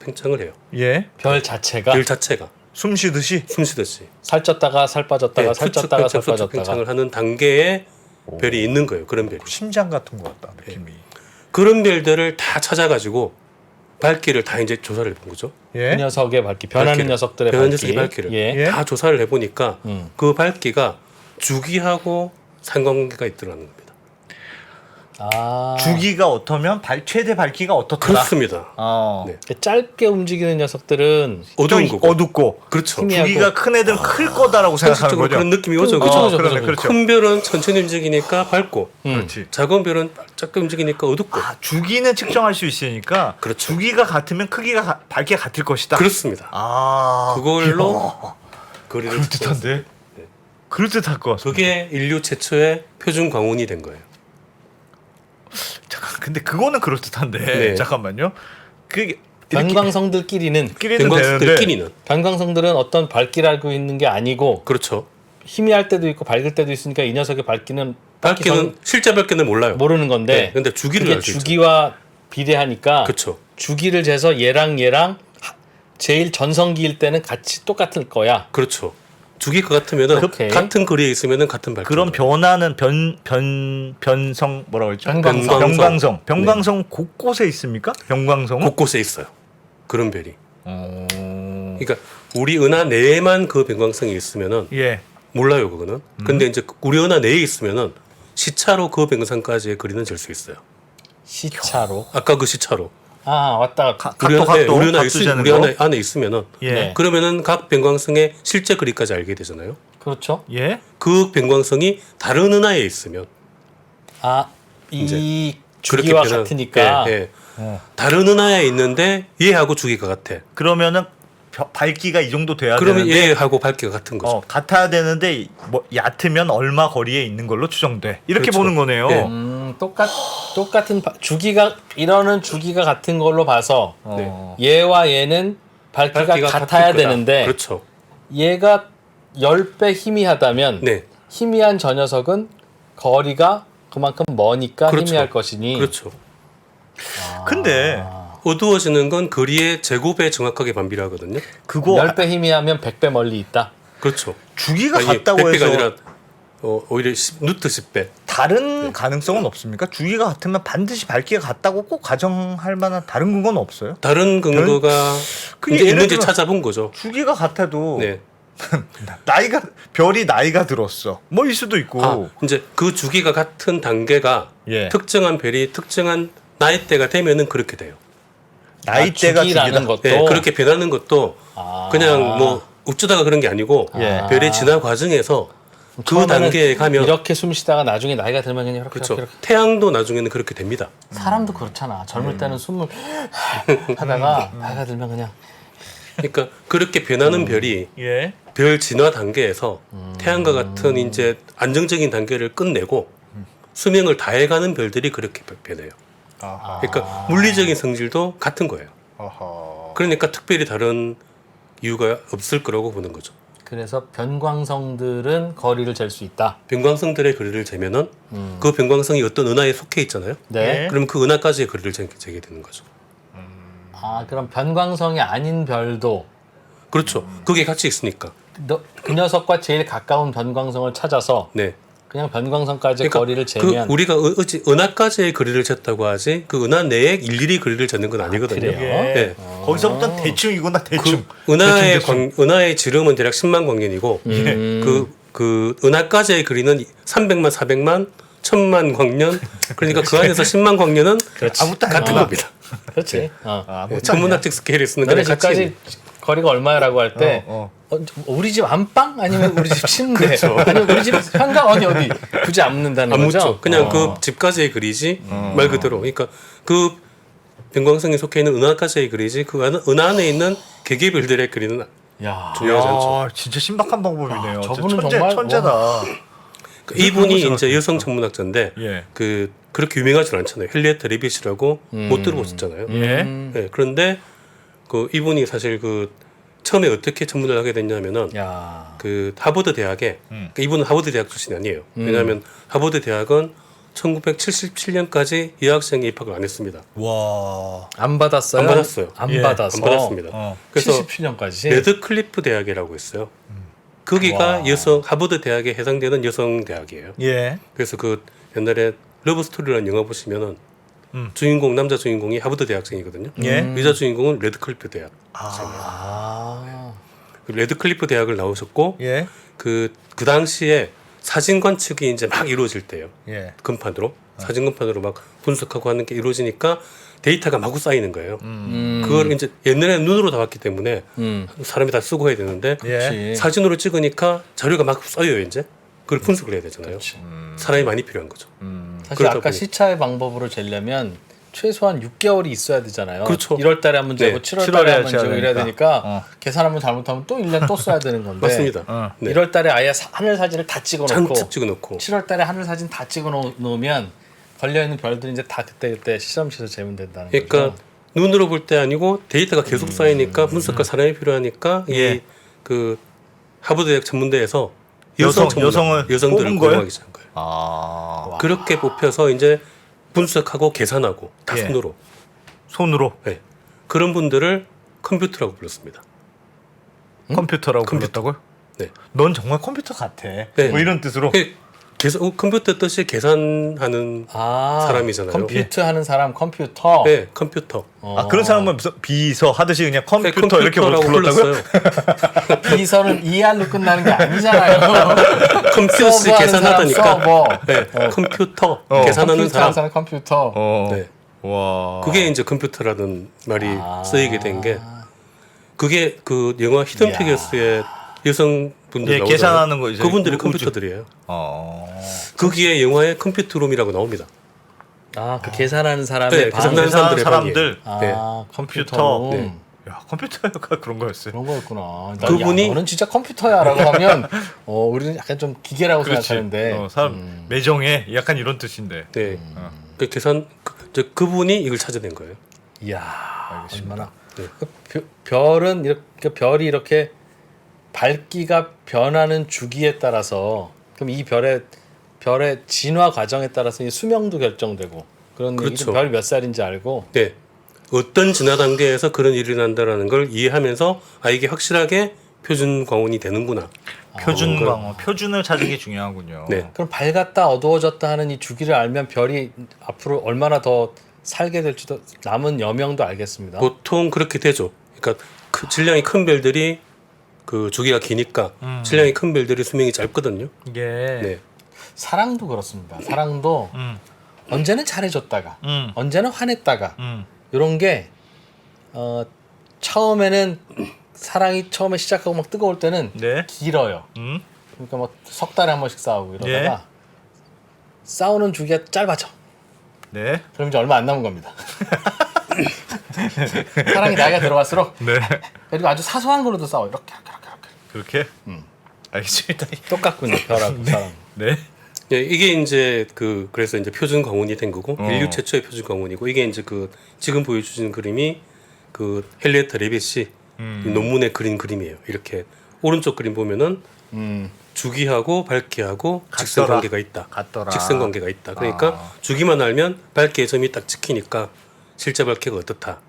팽창을 해요.
예.
별 자체가
별 자체가
숨 쉬듯이.
숨쉬듯이
살쪘다가 살 빠졌다가
수축
살쪘다가 살
수축
빠졌다가
팽창을 하는 단계에 별이 있는 거예요. 그런 별이.
심장 같은 것 같다 느낌이.
그런 별들을 다 찾아가지고 밝기를 다 이제 조사를 해본 거죠.
예.
그 녀석의 밝기 변하는
밝기를.
녀석들의
변하는
밝기.
녀석의 밝기를
예.
예.
다 조사를 해보니까
음.
그 밝기가 주기하고 상관관계가 있더라는 겁니다.
아.
주기가 어떠면 최대 밝기가 어떻더라.
그렇습니다.
어.
네.
짧게 움직이는 녀석들은
어두운
좀
거고.
어둡고
그렇죠.
힘이- 희미하고.
주기가 큰 애들은 클 거다라고 생각하는
상식적으로
거죠.
그런 느낌이 오죠.
그쵸,
그죠?
그쵸,
그러네,
그쵸.
그렇죠.
큰 별은 천천히 움직이니까 밝고
그렇지.
작은 별은 작게 움직이니까 어둡고
아, 주기는 측정할 수 있으니까
그렇죠.
주기가 같으면 크기가 밝기가 같을 것이다.
그렇습니다.
아.
그걸로 거리를
그럴듯한데. 그럴듯할 것 같습니다.
그게 인류 최초의 표준 광원이 된 거예요.
잠깐 근데 그거는 그럴듯한데
네.
잠깐만요. 그게
변광성들끼리는
끼리는 되는데
변광성들끼리는
변광성들은 어떤 밝기를 알고 있는 게 아니고
그렇죠.
희미할 때도 있고 밝을 때도 있으니까 이 녀석의 밝기는 딱히
밝기는 실제 밝기는 몰라요.
모르는 건데
네, 근데 주기를
그게
알 수 있죠.
주기와 비례하니까
그렇죠.
주기를 재서 얘랑 제일 전성기일 때는 같이 똑같을 거야.
그렇죠. 주기가 같으면은
오케이.
같은 거리에 있으면은 같은 밝기.
그런 변화는 변성 뭐라고 했죠?
변광성.
변광성. 변광성 곳곳에 있습니까? 변광성은?
곳곳에 있어요. 그런 별이.
어...
그러니까 우리 은하 내에만 그 변광성이 있으면은
예.
몰라요 그거는. 근데 이제 우리 은하 내에 있으면은 시차로 그 변광성까지의 거리는 잴 수 있어요.
시차로.
아까 그 시차로.
아 왔다.
우리
각도
은하
각도 재는
우리
거.
안에 있으면은
예.
네.
그러면은 각 변광성의 실제 거리까지 알게 되잖아요.
그렇죠.
예.
그 변광성이 다른 은하에 있으면
이
그렇게
주기와
변한-
같으니까
예, 예.
어.
다른 은하에 있는데 얘하고 주기가 같아.
그러면은 밝기가 이 정도 돼야
그러면
되는데
얘하고 밝기가 같은 거죠.
같아야 되는데 뭐 얕으면 얼마 거리에 있는 걸로 추정돼. 이렇게
그렇죠.
보는 거네요.
예.
똑같은 주기가 이러는 주기가 같은 걸로 봐서
어.
얘와 얘는 밝기가 같아야
같을 거다.
되는데
그렇죠.
얘가 10배 희미하다면
네,
희미한 저 녀석은 거리가 그만큼 머니까
그렇죠.
희미할 것이니
그렇죠.
근데
어두워지는 건 거리의 제곱에 정확하게 반비례하거든요.
그거
10배 희미하면 100배 멀리 있다.
그렇죠.
주기가
아니,
같다고
100배가
해서
아니라 오히려 루트 10배.
다른 가능성은 없습니까? 주기가 같으면 반드시 밝기가 같다고 꼭 가정할 만한 다른 근거는 없어요?
다른 근거가
그게
이제
예를
있는지
들어-
찾아본 거죠.
주기가 같아도
네.
별이 나이가 들었어. 뭐일 수도 있고.
이제 그 주기가 같은 단계가
예.
특정한 별이 특정한 나이대가 되면은 그렇게 돼요.
나이대가
주기라는
주기다.
것도
네, 그렇게 변하는 것도 그냥 뭐 어쩌다가 그런 게 아니고
예.
별의 진화 과정에서 그
처음에는
단계에 가면
이렇게 숨 쉬다가 나중에 나이가 들면 그냥 이렇게
그렇죠.
이렇게
태양도 나중에는 그렇게 됩니다.
사람도 그렇잖아. 젊을 때는 숨을 하다가 나이가 들면 그냥
그러니까 그렇게 변하는 별이
예.
별 진화 단계에서 태양과 같은 이제 안정적인 단계를 끝내고 수명을 다해가는 별들이 그렇게 변해요.
아하.
그러니까 물리적인 성질도 같은 거예요.
아하.
그러니까 특별히 다른 이유가 없을 거라고 보는 거죠.
그래서 변광성들은 거리를 잴 수 있다.
변광성들의 거리를 재면은 그 변광성이 어떤 은하에 속해 있잖아요.
네.
예.
그럼 그 은하까지의 거리를 재게 되는 거죠.
그럼 변광성이 아닌 별도
그렇죠. 그게 같이 있으니까.
그 녀석과 제일 가까운 변광성을 찾아서
네.
그냥 변광성까지
그러니까
거리를
그
재면
우리가 어찌 은하까지의 거리를 쟀다고 하지 그 은하 내에 일일이 거리를 재는 건 아니거든요.
그래요?
예.
네.
거기서부터 대충이구나 대충.
그 은하의
대충.
은하의 지름은 대략 10만 광년이고 그 은하까지의 거리는 300만, 400만, 1000만 광년. 그러니까 그 안에서 10만 광년은
아무것도 아니야.
같은 겁니다.
그렇지.
네, 천문학적 스케일을 쓰는
너네
거랑 같이.
집까지 거리가 얼마야라고 할 때 우리 집 안방 아니면 우리 집 침대 아니면 우리 집 현관 어디 굳이 안 묻는다는
안
거죠?
묻죠. 그냥 그 집까지의 거리지 말 그대로. 그러니까 그 변광성에 속해 있는 은하까지의 거리지 그 은하 안에 있는 개개별들의 거리는
야,
중요하지 않죠.
진짜 신박한 방법이네요.
저분은
천재,
정말-
천재다.
이분이 이제 여성 천문학자인데
예.
그렇게 유명하지 않잖아요. 헨리에타 레빗이라고 못 들어보셨잖아요.
예.
네, 그런데 그 이분이 사실 그 처음에 어떻게 천문을 하게 됐냐면은
야,
그 하버드 대학에 그러니까 이분은 하버드 대학 출신이 아니에요. 왜냐하면 하버드 대학은 1977년까지 여학생이 입학을 안 했습니다.
와.
안 받았어요?
안 받았어요.
안
예,
받아서
안 받았습니다. 그래서
77년까지
레드클리프 대학이라고 있어요. 거기가 여성 하버드 대학에 해당되는 여성 대학이에요.
예.
그래서 그 옛날에 러브 스토리라는 영화 보시면은 주인공 남자 주인공이 하버드 대학생이거든요.
예.
여자 주인공은 레드클리프 대학. 그 레드클리프 대학을 나오셨고
예.
그 당시에 사진 관측이 이제 막 이루어질 때예요.
예.
금판으로 사진 금판으로 막 분석하고 하는 게 이루어지니까 데이터가 마구 쌓이는 거예요. 그걸 이제 옛날에는 눈으로 다 봤기 때문에 사람이 다 쓰고 해야 되는데
예.
사진으로 찍으니까 자료가 막 쌓여요 이제. 그걸 분석을 해야 되잖아요.
그렇지.
사람이 많이 필요한 거죠.
사실
그러다
아까
보니-
시차의 방법으로 재려면 최소한 6개월이 있어야 되잖아요.
그렇죠.
1월 달에 한번 재고
네.
7월 달에 한번
재야
재고 이래야
되니까.
되니까 계산 한번 잘못하면 또 1년 또 써야 되는 건데
맞습니다. 네.
1월 달에 아예 하늘 사진을 다 찍어 놓고
잔뜩 찍어놓고
7월 달에 하늘 사진 다 찍어 놓으면 걸려 있는 별들이 이제 다 그때 실험실에서 재면 된다는
그러니까
거죠.
눈으로 볼 때 아니고 데이터가 계속 쌓이니까 분석할 사람이 필요하니까
예.
이 그 하버드 대학 전문대에서
여성을
여성들을
뽑은 거예요?
고용하기 시작한 거예요.
아.
그렇게 뽑혀서 이제 분석하고 계산하고 다
예.
손으로.
손으로
네. 그런 분들을 컴퓨터라고 불렀습니다.
컴퓨터라고
컴퓨터.
불렀다고요?
네.
넌 정말 컴퓨터 같아.
네.
뭐 이런 뜻으로.
컴퓨터 뜻이 계산하는 사람이잖아요.
컴퓨터 하는 사람 컴퓨터.
네, 컴퓨터.
아 그런 사람은 무슨 비서 하듯이 그냥
네,
컴퓨터 이렇게
컴퓨터라고
불렀다고요?
불렀어요.
비서는 ER로 끝나는 게 아니잖아요.
컴퓨터
서버하는
계산하다니까.
사람 서버.
네, 컴퓨터
어,
계산하는
컴퓨터
사람.
하는 사람 컴퓨터.
네.
와.
그게 이제 컴퓨터라는 말이 쓰이게 된 게 그게 그 영화 히든
이야.
피겨스의 여성 분들
예,
나오잖아요.
계산하는 거 이제
그분들이
우주.
컴퓨터들이에요.
어.
거기에 영화에 컴퓨터룸이라고 나옵니다.
아, 그 계산하는 사람의
네,
방.
계산하는
계산하는
사람들의
사람들.
네.
아,
컴퓨터.
컴퓨터.
네.
야, 컴퓨터가 그런 거였어요.
그런 거였구나.
그분이-
야, 너는 진짜 컴퓨터야라고 하면 우리는 약간 좀 기계라고
그렇지.
생각하는데.
사람 매정해 약간 이런 뜻인데.
네. 그 계산 그분이 이걸 찾아낸 거예요.
이야, 얼마나.
네.
그 별은 이렇게 별이 이렇게 밝기가 변하는 주기에 따라서 그럼 이 별의 진화 과정에 따라서 이 수명도 결정되고 그런
그렇죠.
별 몇 살인지 알고.
네. 어떤 진화 단계에서 그런 일이 난다라는 걸 이해하면서 이게 확실하게 표준 광원이 되는구나.
표준 광원, 표준을 찾는 게 중요하군요.
네.
그럼 밝았다 어두워졌다 하는 이 주기를 알면 별이 앞으로 얼마나 더 살게 될지도 남은 여명도 알겠습니다.
보통 그렇게 되죠. 그러니까 질량이 큰 별들이 그 주기가 기니까 질량이 큰 별들이 수명이 짧거든요.
이게
네.
사랑도 그렇습니다. 사랑도 언제는 잘해줬다가
음.
언제는 화냈다가 이런 게 처음에는 사랑이 처음에 시작하고 막 뜨거울 때는
네.
길어요. 그러니까 막 석 달에 한 번씩 싸우고 이러다가 싸우는 주기가 짧아져.
네.
그럼 이제 얼마 안 남은 겁니다. 사랑이 나이가 들어갈수록
네.
그리고 아주 사소한 걸로도 싸워. 이렇게.
그렇게? 알겠습니다.
똑같군요. 별하고 사랑.
네.
네, 이게 이제 그래서 이제 표준 광원이 된 거고 인류 최초의 표준 광원이고 이게 이제 지금 보여주신 그림이 그 헨리에타 레빗이 이 논문에 그린 그림이에요. 이렇게 오른쪽 그림 보면은 주기하고 밝기하고 직선
같더라.
관계가 있다.
같더라.
직선 관계가 있다. 그러니까 주기만 알면 밝기의 점이 딱 찍히니까 실제 밝기가 어떻다.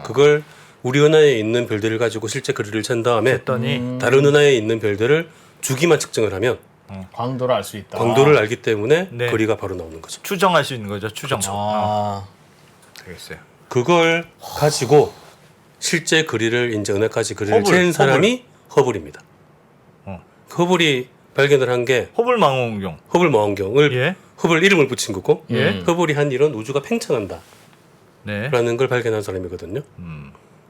그걸 우리 은하에 있는 별들을 가지고 실제 그리를 잰 다음에
했더니
다른 은하에 있는 별들을 주기만 측정을 하면
광도를 알 수 있다.
광도를 알기 때문에
네.
거리가 바로 나오는 거죠.
추정할 수 있는 거죠. 추정. 되겠어요.
그걸 가지고 실제 거리를 이제 은하까지 거리를
허블,
잰 사람이 허블입니다. 허블이 발견을 한 게
허블 망원경.
허블 망원경을
예.
허블 이름을 붙인 거고
예.
허블이 한 일은 우주가 팽창한다라는
네.
걸 발견한 사람이거든요.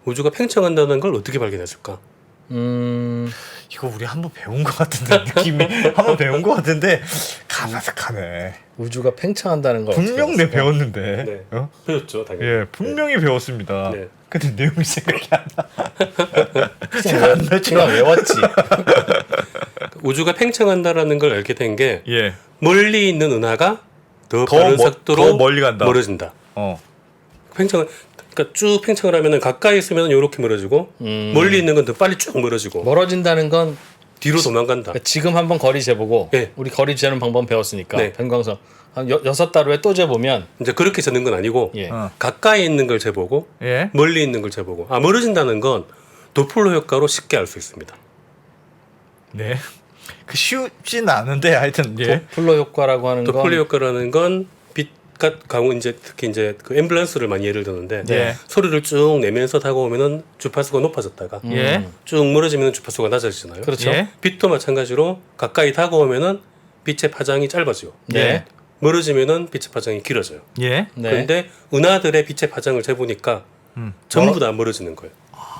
우주가 팽창한다는 걸 어떻게 발견했을까?
이거 우리 한번 배운 것 같은데 느낌이 한번 배운 것 같은데 가나득하네.
우주가 팽창한다는 걸
분명
어떻게
내 배웠는데.
네.
어?
배웠죠, 당연히.
예, 분명히 배웠습니다.
네.
근데 내용이 생각이 안 나.
그냥 외웠지.
우주가 팽창한다라는 걸 알게 된 게
예.
멀리 있는 은하가 더
더
빠른
멀-
속도로
더 멀리 간다.
멀어진다.
어.
그러니까 쭉 팽창을 하면은 가까이 있으면 이렇게 멀어지고 멀리 있는 건 더 빨리 쭉 멀어지고
멀어진다는 건
뒤로 도망간다.
그러니까 지금 한번 거리 재보고
네.
우리 거리 재는 방법 배웠으니까
네.
변광선 한 6달 후에 또 재보면
이제 그렇게 재는 건 아니고
예.
가까이 있는 걸 재보고
예.
멀리 있는 걸 재보고 멀어진다는 건 도플러 효과로 쉽게 알 수 있습니다.
네. 그 쉽진 않은데 하여튼 예.
도플러 효과라고 하는
도플러
건
효과라는 건 빛과 강우 이제 특히 이제 그 앰뷸런스를 많이 예를 드는데
네.
소리를 쭉 내면서 다가오면은 주파수가 높아졌다가
예.
쭉 멀어지면 주파수가 낮아지잖아요.
그렇죠.
예.
빛도 마찬가지로 가까이 다가오면은 빛의 파장이 짧아지고
네.
멀어지면은 빛의 파장이 길어져요.
예.
네.
그런데 은하들의 빛의 파장을 재보니까 전부 다 멀어지는 거예요.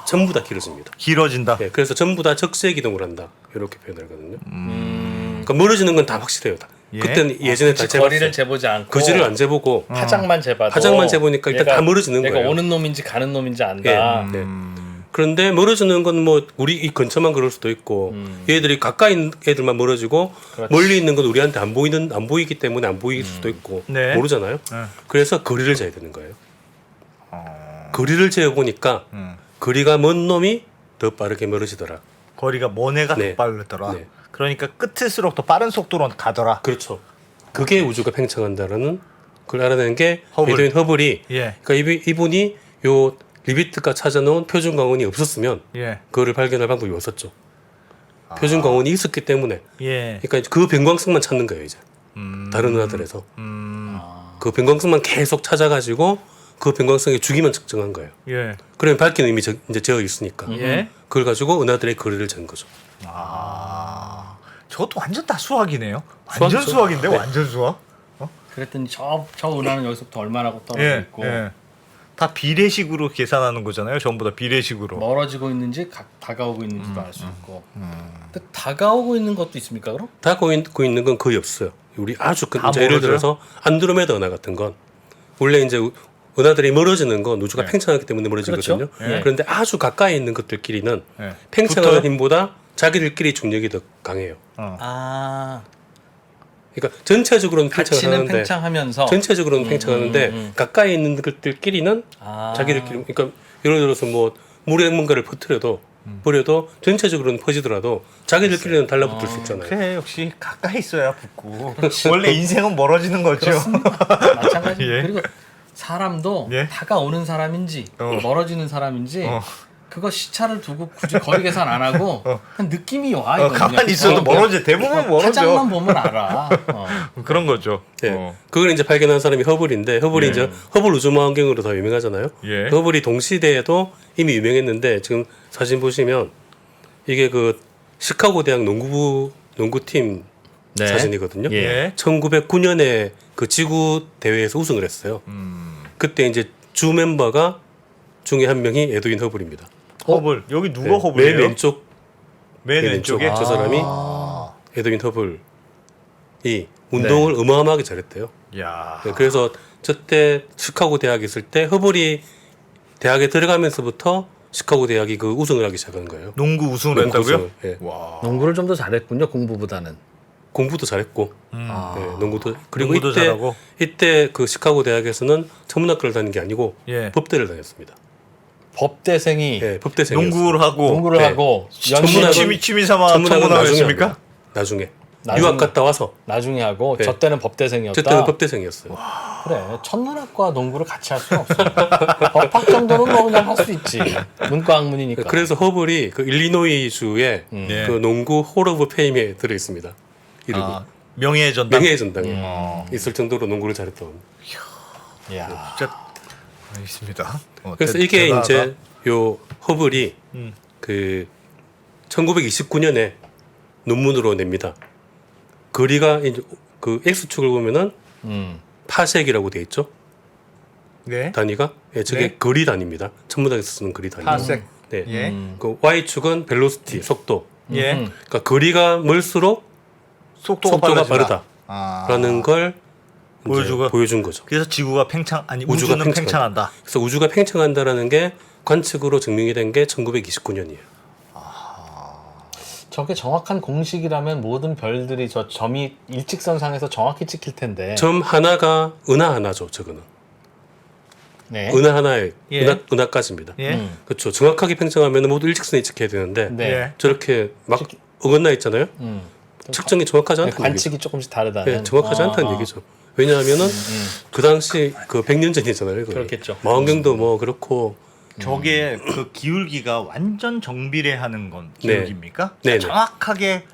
전부 다 길어집니다.
길어진다.
네, 그래서 전부 다 적세 기동을 한다. 이렇게 표현하거든요. 그러니까 멀어지는 건 다 확실해요. 다.
예.
그때는 예전에 다
굳이 거리를
재봤어요.
재보지 않고
거지를 안 재보고
파장만 재봐도
파장만 재보니까 일단 다 멀어지는
얘가
거예요.
오는 놈인지 가는 놈인지 안다.
네. 그런데 멀어지는 건 뭐 우리 이 근처만 그럴 수도 있고 얘들이 가까이 있는 애들만 멀어지고
그렇지.
멀리 있는 건 우리한테 안 보이기 때문에 안 보일 수도 있고
네.
모르잖아요. 그래서 거리를 재야 되는 거예요. 거리를 재어 보니까 거리가 먼 놈이 더 빠르게 멀어지더라.
거리가 먼 애가
네.
더 빠르더라.
네.
그러니까 끝일수록 더 빠른 속도로 가더라.
그렇죠. 그게 우주가 팽창한다라는 걸 알아내는 게
허블.
에드윈 허블이
예.
그러니까 이분이 요 리비트가 찾아놓은 표준 광원이 없었으면
예.
그거를 발견할 방법이 없었죠. 표준 광원이 있었기 때문에
예.
그러니까 그 변광성만 찾는 거예요 이제 다른 은하들에서 그 변광성만 계속 찾아가지고 그 변광성의 주기만 측정한 거예요.
예.
그러면 밝기는 이미 이제 되어 있으니까
예.
그걸 가지고 은하들의 거리를 잰 거죠.
저것도 완전 다 수학이네요. 완전
수학이죠.
수학인데
네.
완전 수학.
그랬더니 저 은하는 여기서부터 얼마나 떨어져
예.
있고
예. 다 비례식으로 계산하는 거잖아요. 전부 다 비례식으로.
멀어지고 있는지 다가오고 있는지도 알 수 있고. 근데 다가오고 있는 것도 있습니까 그럼?
다가오고 있는 건 거의 없어요. 우리 아주
다
이제 예를
멀어져요?
들어서 안드로메다 은하 같은 건 원래 이제 은하들이 멀어지는 건 우주가
네.
팽창하기 때문에 멀어지거든요.
그렇죠. 예.
그런데 아주 가까이 있는 것들끼리는
네.
팽창하는
붙어요?
힘보다 자기들끼리 중력이 더 강해요.
아
그러니까 전체적으로는
같이는
팽창하는데
팽창하면서
전체적으로는 팽창하는데 가까이 있는 것들끼리는
아.
자기들끼리 그러니까 예를 들어서 뭐 물에 뭔가를 퍼뜨려도 버려도 전체적으로는 퍼지더라도 자기들끼리는 달라붙을 수 있잖아요.
그래 역시 가까이 있어야 붙고. 원래 인생은 멀어지는 거죠.
마찬가지.
예.
그리고 사람도
예.
다가오는 사람인지 멀어지는 사람인지
어.
그거 시차를 두고 굳이 거리 계산 안 하고 그냥 느낌이 와. 이거는요.
가만히 있어도 멀어져. 대부분 멀어져.
화장만 보면 알아.
그런 거죠.
예. 그걸 이제 발견한 사람이 허블인데 허블이
예.
이제 허블 우주망원경으로 더 유명하잖아요.
예.
허블이 동시대에도 이미 유명했는데 지금 사진 보시면 이게 그 시카고 대학 농구팀
네.
사진이거든요.
예.
1909년에 그 지구 대회에서 우승을 했어요. 그때 이제 주 멤버가 중에 한 명이 에드윈 허블입니다.
허블. 여기 누가
네,
허블이에요?
맨 왼쪽
맨
맨
왼쪽에.
왼쪽. 저 사람이 에드윈 허블이 운동을 어마어마하게 잘했대요.
야.
네, 그래서 저때 시카고 대학에 있을 때 허블이 대학에 들어가면서부터 시카고 대학이 그 우승을 하기 시작한 거예요.
농구 우승을
농구
했다고요?
우승을, 예.
와.
농구를 좀 더 잘했군요 공부보다는.
공부도 잘했고,
아.
네, 농구도 그리고
농구도
이때
잘하고.
이때 그 시카고 대학에서는 천문학과를 다닌 게 아니고
예.
법대를 다녔습니다.
법대생이
예, 법대생이었어요.
농구를 하고
농구를
네.
하고
천문학은-
취미 삼아
천문학은
천문학을
나중에
했습니까?
합니다. 나중에
나중에.
유학 갔다 와서
나중에 하고
네.
저 때는 법대생이었다.
저 때는 법대생이었어요.
그래 천문학과 농구를 같이 할 수는 없어. 법학 정도는 뭐 그냥 할 수 있지. 문과 학문이니까.
그래서 허블이 그 일리노이 주에
네.
그 농구 홀 오브 페임에 들어 있습니다. 이름이
아, 명예의 전당.
명예의 전당에 있을 정도로 농구를 잘했던.
야.
진짜 알겠습니다.
그래서 이게
대단하다.
이제 요 허블이
음.
그 1929년에 논문으로 냅니다. 거리가 이제 그 x축을 보면은 파섹이라고 돼 있죠.
네.
단위가 예, 저게
네.
거리 단위입니다. 천문학에서 쓰는 거리 단위.
파섹.
네.
예.
그 y축은 벨로시티 속도.
예.
그러니까 거리가 멀수록
속도가
속도가
빨라진다.
빠르다라는
아.
걸 이제 보여준 거죠.
그래서 지구가 우주는
우주가
팽창한다.
그래서 우주가 팽창한다라는 게 관측으로 증명이 된 게 1929년이에요.
저게 정확한 공식이라면 모든 별들이 저 점이 일직선상에서 정확히 찍힐 텐데.
점 하나가 은하 하나죠. 저거는
네.
은하 하나에
예.
은하까지입니다.
예.
그렇죠. 정확하게 팽창하면 모두 일직선에 찍혀야 되는데
네.
예.
저렇게 막 어긋나 있잖아요. 측정이 정확하지 않다는 얘기죠.
관측이 조금씩 다르다는.
네, 정확하지 않다는 얘기죠. 왜냐하면은 그 당시 그 100년 전이잖아요. 거의.
그렇겠죠.
망원경도 뭐 그렇고
저게 그 기울기가 완전 정비례하는 건
네.
기울기입니까?
네, 네.
정확하게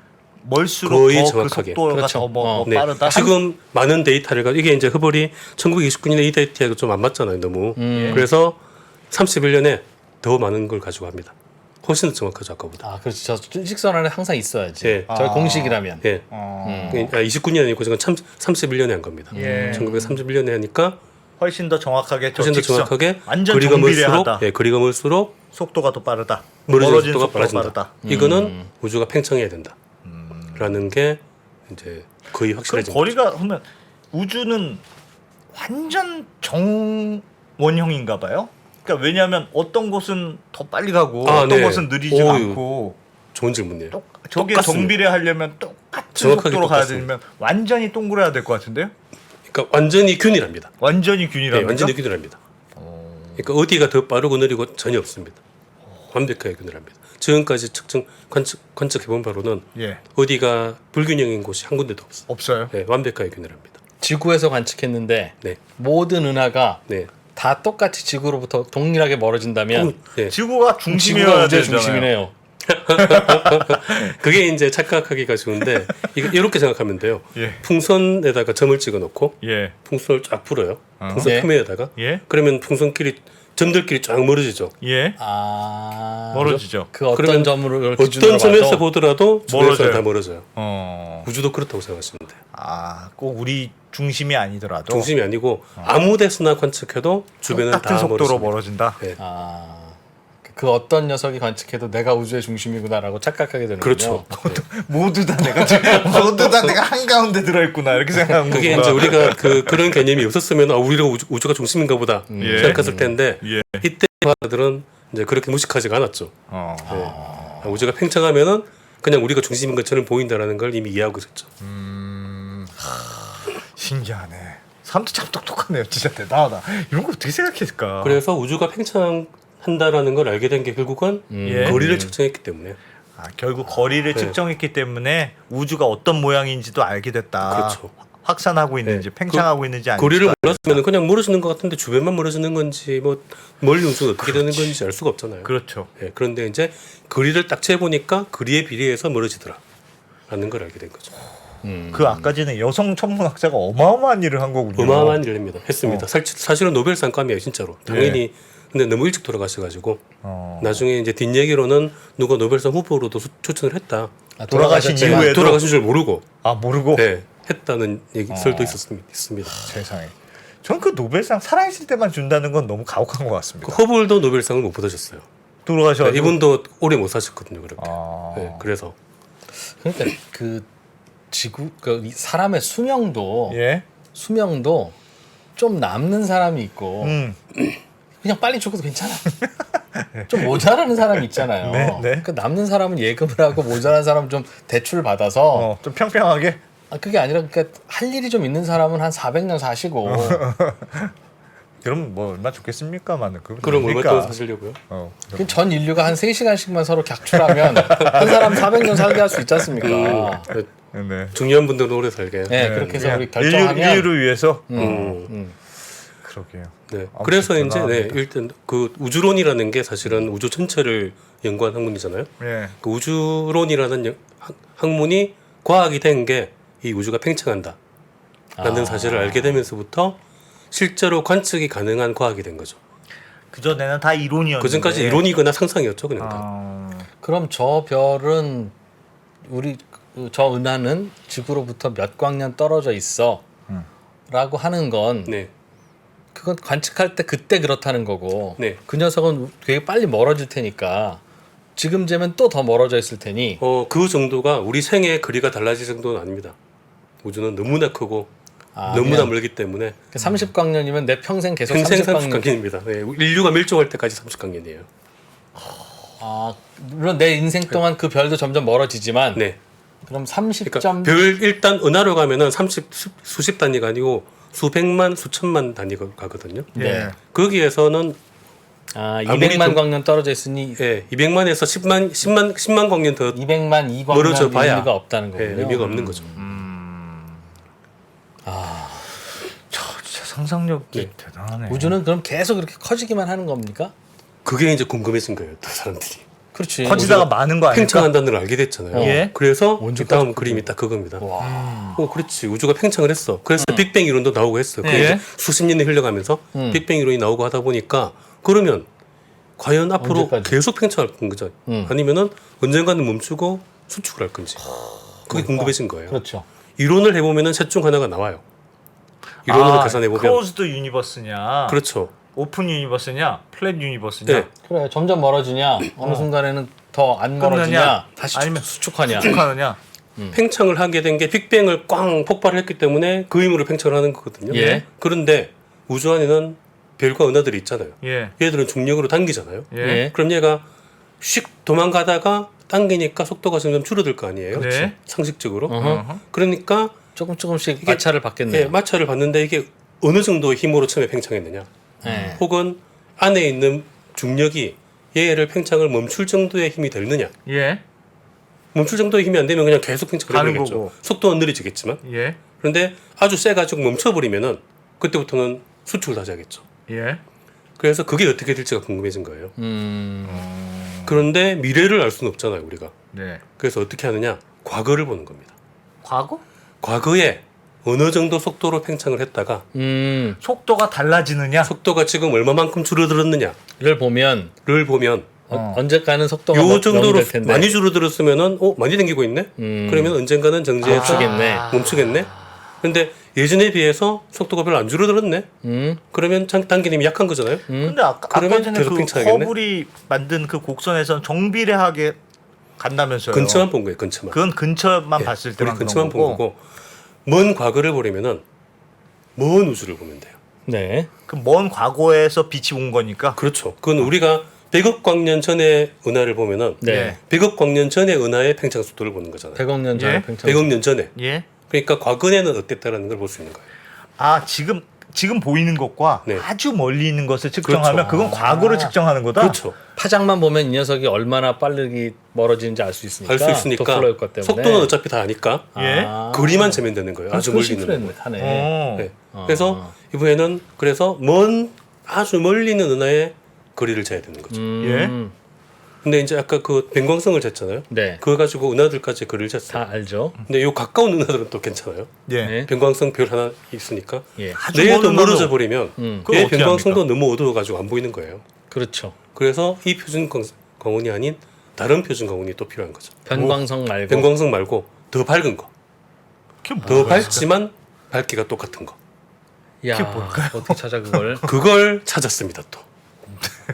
멀수록
거의
더 그
정확하게.
속도가
그렇죠.
더 뭐
네.
빠르다.
지금 많은 데이터를 이게 이제 허블이 1929년에 이 데이터가 좀 안 맞잖아요. 너무.
음.
그래서 31년에 더 많은 걸 가지고 합니다. 훨씬 더 정확하죠 아까보다.
아, 그렇지. 저 일직선 안에 항상 있어야지.
예.
저 공식이라면.
예.
어,
29년이 아니고 지금 31년에 한 겁니다.
예.
1931년에 하니까
훨씬 더 정확하게
훨씬 더 정확하게
완전
거리가 멀수록
정비례하다.
예, 거리가 멀수록
속도가 더 빠르다.
멀어지는 속도가
속도가
빨라진다. 이거는 우주가 팽창해야 된다. 라는 게 이제 거의
그럼
확실해진 거죠.
거리가 하면 우주는 완전 정원형인가 봐요. 그러니까 왜냐하면 어떤 곳은 더 빨리 가고
아,
어떤
네.
곳은 느리지
오유.
않고
좋은 질문이에요.
저게
똑같습니다.
정비례하려면 똑같은
정확하게
속도로 가야
똑같습니다.
되면 완전히 동그래야 될 것 같은데요?
그러니까 완전히 균일합니다.
완전히
네,
균일합니까?
완전히 균일합니다. 그러니까 어디가 더 빠르고 느리고 전혀 없습니다. 완벽하게 균일합니다. 지금까지 관측해본 바로는
예,
어디가 불균형인 곳이 한 군데도 없어.
없어요.
네, 완벽하게 균일합니다.
지구에서 관측했는데
네,
모든 은하가
네.
다 똑같이 지구로부터 동일하게 멀어진다면
네.
지구가
지구가
중심이어야
우주의
되잖아요.
중심이네요.
그게 이제 착각하기가 쉬운데 이렇게 생각하면 돼요.
예.
풍선에다가 점을 찍어놓고
예,
풍선을 쫙 풀어요. 풍선
네.
표면에다가
예,
그러면 풍선끼리 점들끼리 쫙 멀어지죠.
예. 멀어지죠.
그 어떤
그러면
점으로
어떤 점에서 보더라도 주변에서
멀어져요.
다 멀어져요.
어.
우주도 그렇다고 생각하시면 돼요.
꼭 우리 중심이 아니더라도
중심이 아니고 아무 데서나 관측해도 주변은
똑같은
다
속도로
멀어집니다.
멀어진다.
네.
그 어떤 녀석이 관측해도 내가 우주의 중심이구나라고 착각하게 되는군요.
그렇죠.
모두 다 내가 한가운데 들어있구나 이렇게 생각하는
그게
거구나.
이제 우리가 그런 개념이 없었으면 우리가 우주가 중심인가 보다
예.
생각했을 텐데
예.
이때 과학자들은 이제 그렇게 무식하지가 않았죠.
어.
우주가 팽창하면은 그냥 우리가 중심인 것처럼 보인다라는 걸 이미 이해하고 있었죠.
신기하네. 사람도 참 똑똑하네요. 진짜 대단하다. 이런 거 어떻게 생각했을까?
그래서 우주가 팽창한다라는 걸 알게 된 게 결국은
예.
거리를 측정했기 때문에
결국 거리를
네.
측정했기 때문에 우주가 어떤 모양인지도 알게 됐다.
그렇죠.
확산하고 있는지
네.
팽창하고 있는지 아닌지
거리를 몰랐으면 그냥 멀어지는 것 같은데 주변만 멀어지는 건지 뭐 멀리 우주가 어떻게 되는 건지 알 수가 없잖아요.
그렇죠.
예, 그런데 이제 거리를 딱 재보니까 거리에 비례해서 멀어지더라라는 걸 알게 된 거죠.
그 아까 전에 여성 천문학자가 어마어마한 일을 한 거군요.
어마어마한 일을 합니다. 했습니다. 사실은 노벨상감이에요, 진짜로. 당연히. 근데 너무 일찍 돌아가셔가지고 나중에 이제 뒷얘기로는 누가 노벨상 후보로도 추천을 했다.
돌아가신 이후에도
돌아가신 줄 모르고
모르고
네, 했다는 설도 있습니다.
세상에. 전 그 노벨상 살아있을 때만 준다는 건 너무 가혹한 것 같습니다.
그 허블도 노벨상을 못 받으셨어요.
돌아가셔가지고
이분도 오래 못 사셨거든요, 그렇게.
아.
네, 그래서
그러니까 그 지구 이 사람의 수명도
예.
좀 남는 사람이 있고 그냥 빨리 죽어도 괜찮아. 좀 모자라는 사람이 있잖아요.
네, 네.
그러니까 남는 사람은 예금을 하고 모자란 사람은 좀 대출을 받아서
좀 평평하게.
그게 아니라 그러니까 할 일이 좀 있는 사람은 한 400년 사시고
그럼 뭐 얼마 좋겠습니까만은
그럼 얼마 동안 사시려고요?
그전 인류가 한 3시간씩만 서로 격출하면 한 사람 400년 살게 할 수 있지 않습니까?
네.
중요한 분들은 오래 살게.
네, 그렇게 해서
그냥
우리 결정하면
인류를 위해서.
음.
그러게요.
네.
아무튼
그래서 이제
대단합니다.
일단 그 우주론이라는 게 사실은 우주 전체를 연구한 학문이잖아요.
예.
그 우주론이라는 학문이 과학이 된 게 이 우주가 팽창한다라는 사실을 알게 되면서부터 실제로 관측이 가능한 과학이 된 거죠.
그 전에는 다 이론이었는데.
그 전까지 이론이거나 상상이었죠, 그냥 다.
그럼 저 별은 저 은하는 지구로부터 몇 광년 떨어져 있어 라고 하는 건
네.
그건 관측할 때 그때 그렇다는 거고
네.
그 녀석은 되게 빨리 멀어질 테니까 지금 재면 또 더 멀어져 있을 테니
그 정도가 우리 생애의 거리가 달라질 정도는 아닙니다. 우주는 너무나 크고 너무나 멀기 때문에
30광년이면 내 평생 계속
평생
30광년
30강년입니다. 네, 인류가 멸종할 때까지 30강년이에요.
물론 내 인생 동안 그 별도 점점 멀어지지만
네.
그럼 30점
그러니까 별 일단 은하로 가면은 수십 단위가 아니고 수백만 수천만 단위가 가거든요.
네.
거기에서는
200만 광년 떨어져 있으니
200만에서 10만 광년 더
200만 2광년
멀어져 봐야
의미가 없다는 거군요.
의미가 없는 거죠.
진짜 상상력이
네.
대단하네.
우주는 그럼 계속 그렇게 커지기만 하는 겁니까?
그게 이제 궁금해진 거예요, 또 사람들이.
그렇지.
커지다가 많은 거 아닐까?
팽창한다는 걸 알게 됐잖아요.
예.
그래서
언제까지
다음
커져?
그림이 딱 그겁니다.
와.
그렇지. 우주가 팽창을 했어. 그래서 빅뱅 이론도 나오고 했어요. 그게
예.
이제 수십 년이 흘러가면서 빅뱅 이론이 나오고 하다 보니까 그러면 과연 앞으로
언제까지?
계속 팽창할 거죠? 아니면은 언젠가는 멈추고 수축을 할 건지. 그게 궁금해진 거예요.
그렇죠.
이론을 해보면은 셋 중 하나가 나와요. 이론으로 계산해 보면
클로즈드 유니버스냐,
그렇죠.
오픈 유니버스냐, 플랫 유니버스냐.
네.
그래 점점 멀어지냐 어느 순간에는 더 안 멀어지냐
끊느냐,
다시
아니면
수축하냐
축하느냐.
팽창을 하게 된 게 빅뱅을 꽝 폭발을 했기 때문에 그 힘으로 팽창을 하는 거거든요.
예.
그런데 우주 안에는 별과 은하들이 있잖아요.
예.
얘들은 중력으로 당기잖아요.
예.
예.
그럼 얘가 휙 도망가다가 당기니까 속도가 점점 줄어들 거 아니에요.
네.
상식적으로.
어허.
그러니까
조금씩 마찰을 받겠네요.
예, 마찰을 받는데 이게 어느 정도의 힘으로 처음에 팽창했느냐.
예.
혹은 안에 있는 중력이 얘를 팽창을 멈출 정도의 힘이 되느냐.
예.
멈출 정도의 힘이 안 되면 그냥 계속 팽창을
가는
해버리겠죠.
거고.
속도는 느려지겠지만.
예.
그런데 아주 세가지고 멈춰버리면은 그때부터는 수축을 다시 하겠죠.
예.
그래서 그게 어떻게 될지가 궁금해진 거예요. 그런데 미래를 알 수는 없잖아요, 우리가.
네.
그래서 어떻게 하느냐? 과거를 보는 겁니다.
과거?
과거에 어느 정도 속도로 팽창을 했다가
속도가 달라지느냐?
속도가 지금 얼마만큼 줄어들었느냐를
보면
보면
언제까는 속도가
요 정도로
될 텐데.
많이 줄어들었으면은 많이 당기고 있네. 그러면 언젠가는 정지해서
멈추겠네.
멈추겠네. 근데 예전에 비해서 속도가 별로 안 줄어들었네. 그러면 당기님이 약한 거잖아요.
근데 아까
그러면
전에
계속
그
팽창하겠네?
허블이 만든 그 곡선에선 정비례하게 간다면서요.
근처만 본 거예요. 근처만.
그건 근처만
예,
봤을
우리
때만
근처만
그런
본
거고.
거고 먼 과거를 보려면은 먼 우주를 보면 돼요.
네.
그 먼 과거에서 빛이 온 거니까.
그렇죠. 그건 우리가 100억 광년 전의 은하를 보면은
네.
100억 광년 전의 은하의 팽창 속도를 보는 거잖아요.
100억 년 전에
예?
팽창.
100억 년 전에.
예.
그러니까 과거에는 어땠다라는 걸 볼 수 있는 거예요.
아 지금 보이는 것과
네.
아주 멀리 있는 것을 측정하면
그렇죠.
그건 과거를 측정하는 거다.
그렇죠.
파장만 보면 이 녀석이 얼마나 빠르게 멀어지는지 알 수 있으니까.
알 수 있으니까
더 플로이 것 때문에.
속도는 어차피 다 아니까
예.
거리만 재면 되는 거예요. 아주 멀리 있는 거.
하네.
네. 그래서 이번에는 그래서 아주 멀리 있는 은하의 거리를 재야 되는 거죠. 근데 이제 아까 그 변광성을 쟀잖아요.
네.
그거 가지고 은하들까지 거리를 쟀어요.
다 알죠.
근데 요 가까운 은하들은 또 괜찮아요.
예.
네.
변광성 별 하나 있으니까.
예.
아주
뇌에도
먼
멀어져
은하로.
버리면
그걸
얘
어떻게
변광성도 너무 어두워가지고 안 보이는 거예요.
그렇죠.
그래서 이 표준 광원이 아닌 다른 표준 광원이 또 필요한 거죠.
변광성 말고.
변광성 말고 더 밝은 거.
그게
더
뭐가
밝지만 밝기가 똑같은 거.
야,
그게 뭘까요?
어떻게 찾아 그걸?
그걸 찾았습니다 또.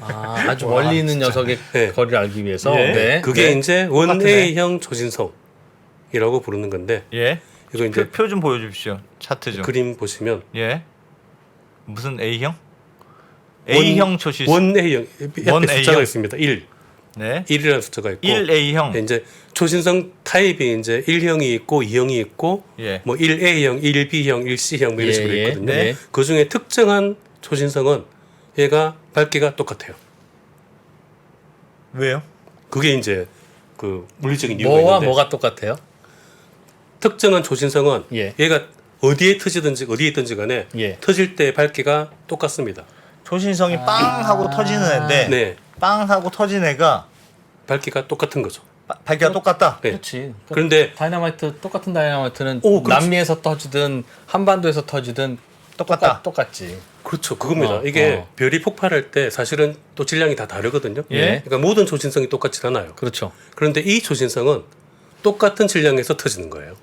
아주 멀리 있는 녀석의
네.
거리를 알기 위해서.
예.
네.
그게
네.
이제 원A형 초신성이라고 부르는 건데
예.
이거 이제
표 좀 보여주십시오. 차트 좀.
그림 보시면
예. 무슨 A형? A형 초시.
원A형
원
옆에 숫자가
A형.
있습니다. 1.
네.
1이라는 숫자가 있고
1A형.
이제 초신성 타입이 이제 1형이 있고 2형이 있고
예.
뭐 1A형, 1B형, 1C형 뭐 이런 식으로
예, 예.
있거든요.
네.
그 중에 특정한 초신성은 얘가 밝기가 똑같아요.
왜요?
그게 이제 그 물리적인 이유가
뭐와
있는데
뭐가 똑같아요?
특정한 초신성은
예.
얘가 어디에 터지든지 어디에 있든지 간에
예.
터질 때 밝기가 똑같습니다.
초신성이 빵 하고 터지는 애인데
네.
빵 하고 터진 애가
밝기가 똑같은 거죠.
밝기가 똑같다.
네.
그렇지.
그런데
다이너마이트 똑같은 다이너마이트는
오, 그렇지.
남미에서 터지든 한반도에서 터지든
똑같다.
똑같지.
그렇죠. 그겁니다.
어,
이게 별이 폭발할 때 사실은 또 질량이 다 다르거든요.
예.
그러니까 모든 초신성이 똑같지 않아요.
그렇죠.
그런데 이 초신성은 똑같은 질량에서 터지는 거예요.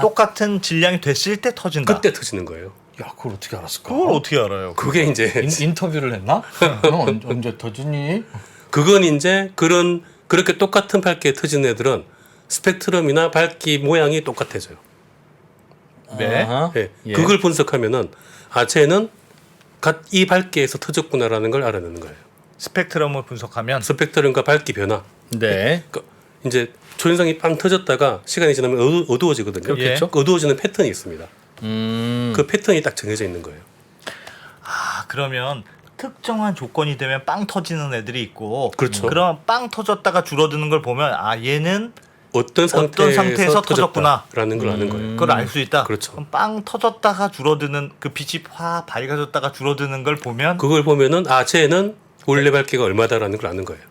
똑같은 질량이 됐을 때 터진다.
그때 터지는 거예요.
야, 그걸 어떻게 알았을까?
그걸 어떻게 알아요?
그게 이제
인터뷰를 했나? 너 언제 터지니?
그건 이제 그렇게 똑같은 밝기에 터지는 애들은 스펙트럼이나 밝기 모양이 똑같아져요.
네.
아하.
예.
예.
그걸 분석하면은 쟤는 이 밝기에서 터졌구나라는 걸 알아내는 거예요.
스펙트럼을 분석하면
스펙트럼과 밝기 변화.
네.
그러니까 이제 초신성이 빵 터졌다가 시간이 지나면 어두워지거든요.
그렇겠죠.
그 어두워지는 패턴이 있습니다.
음.
그 패턴이 딱 정해져 있는 거예요.
그러면 특정한 조건이 되면 빵 터지는 애들이 있고
그렇죠.
그러면 빵 터졌다가 줄어드는 걸 보면 얘는
어떤 상태에서,
상태에서 터졌구나.
터졌다라는 걸 아는 거예요.
그걸 알 수 있다.
그렇죠.
그럼 빵 터졌다가 줄어드는 그 빛이 확 밝아졌다가 줄어드는 걸 보면
그걸 보면은 쟤는 원래 밝기가 얼마다라는 걸 아는 거예요.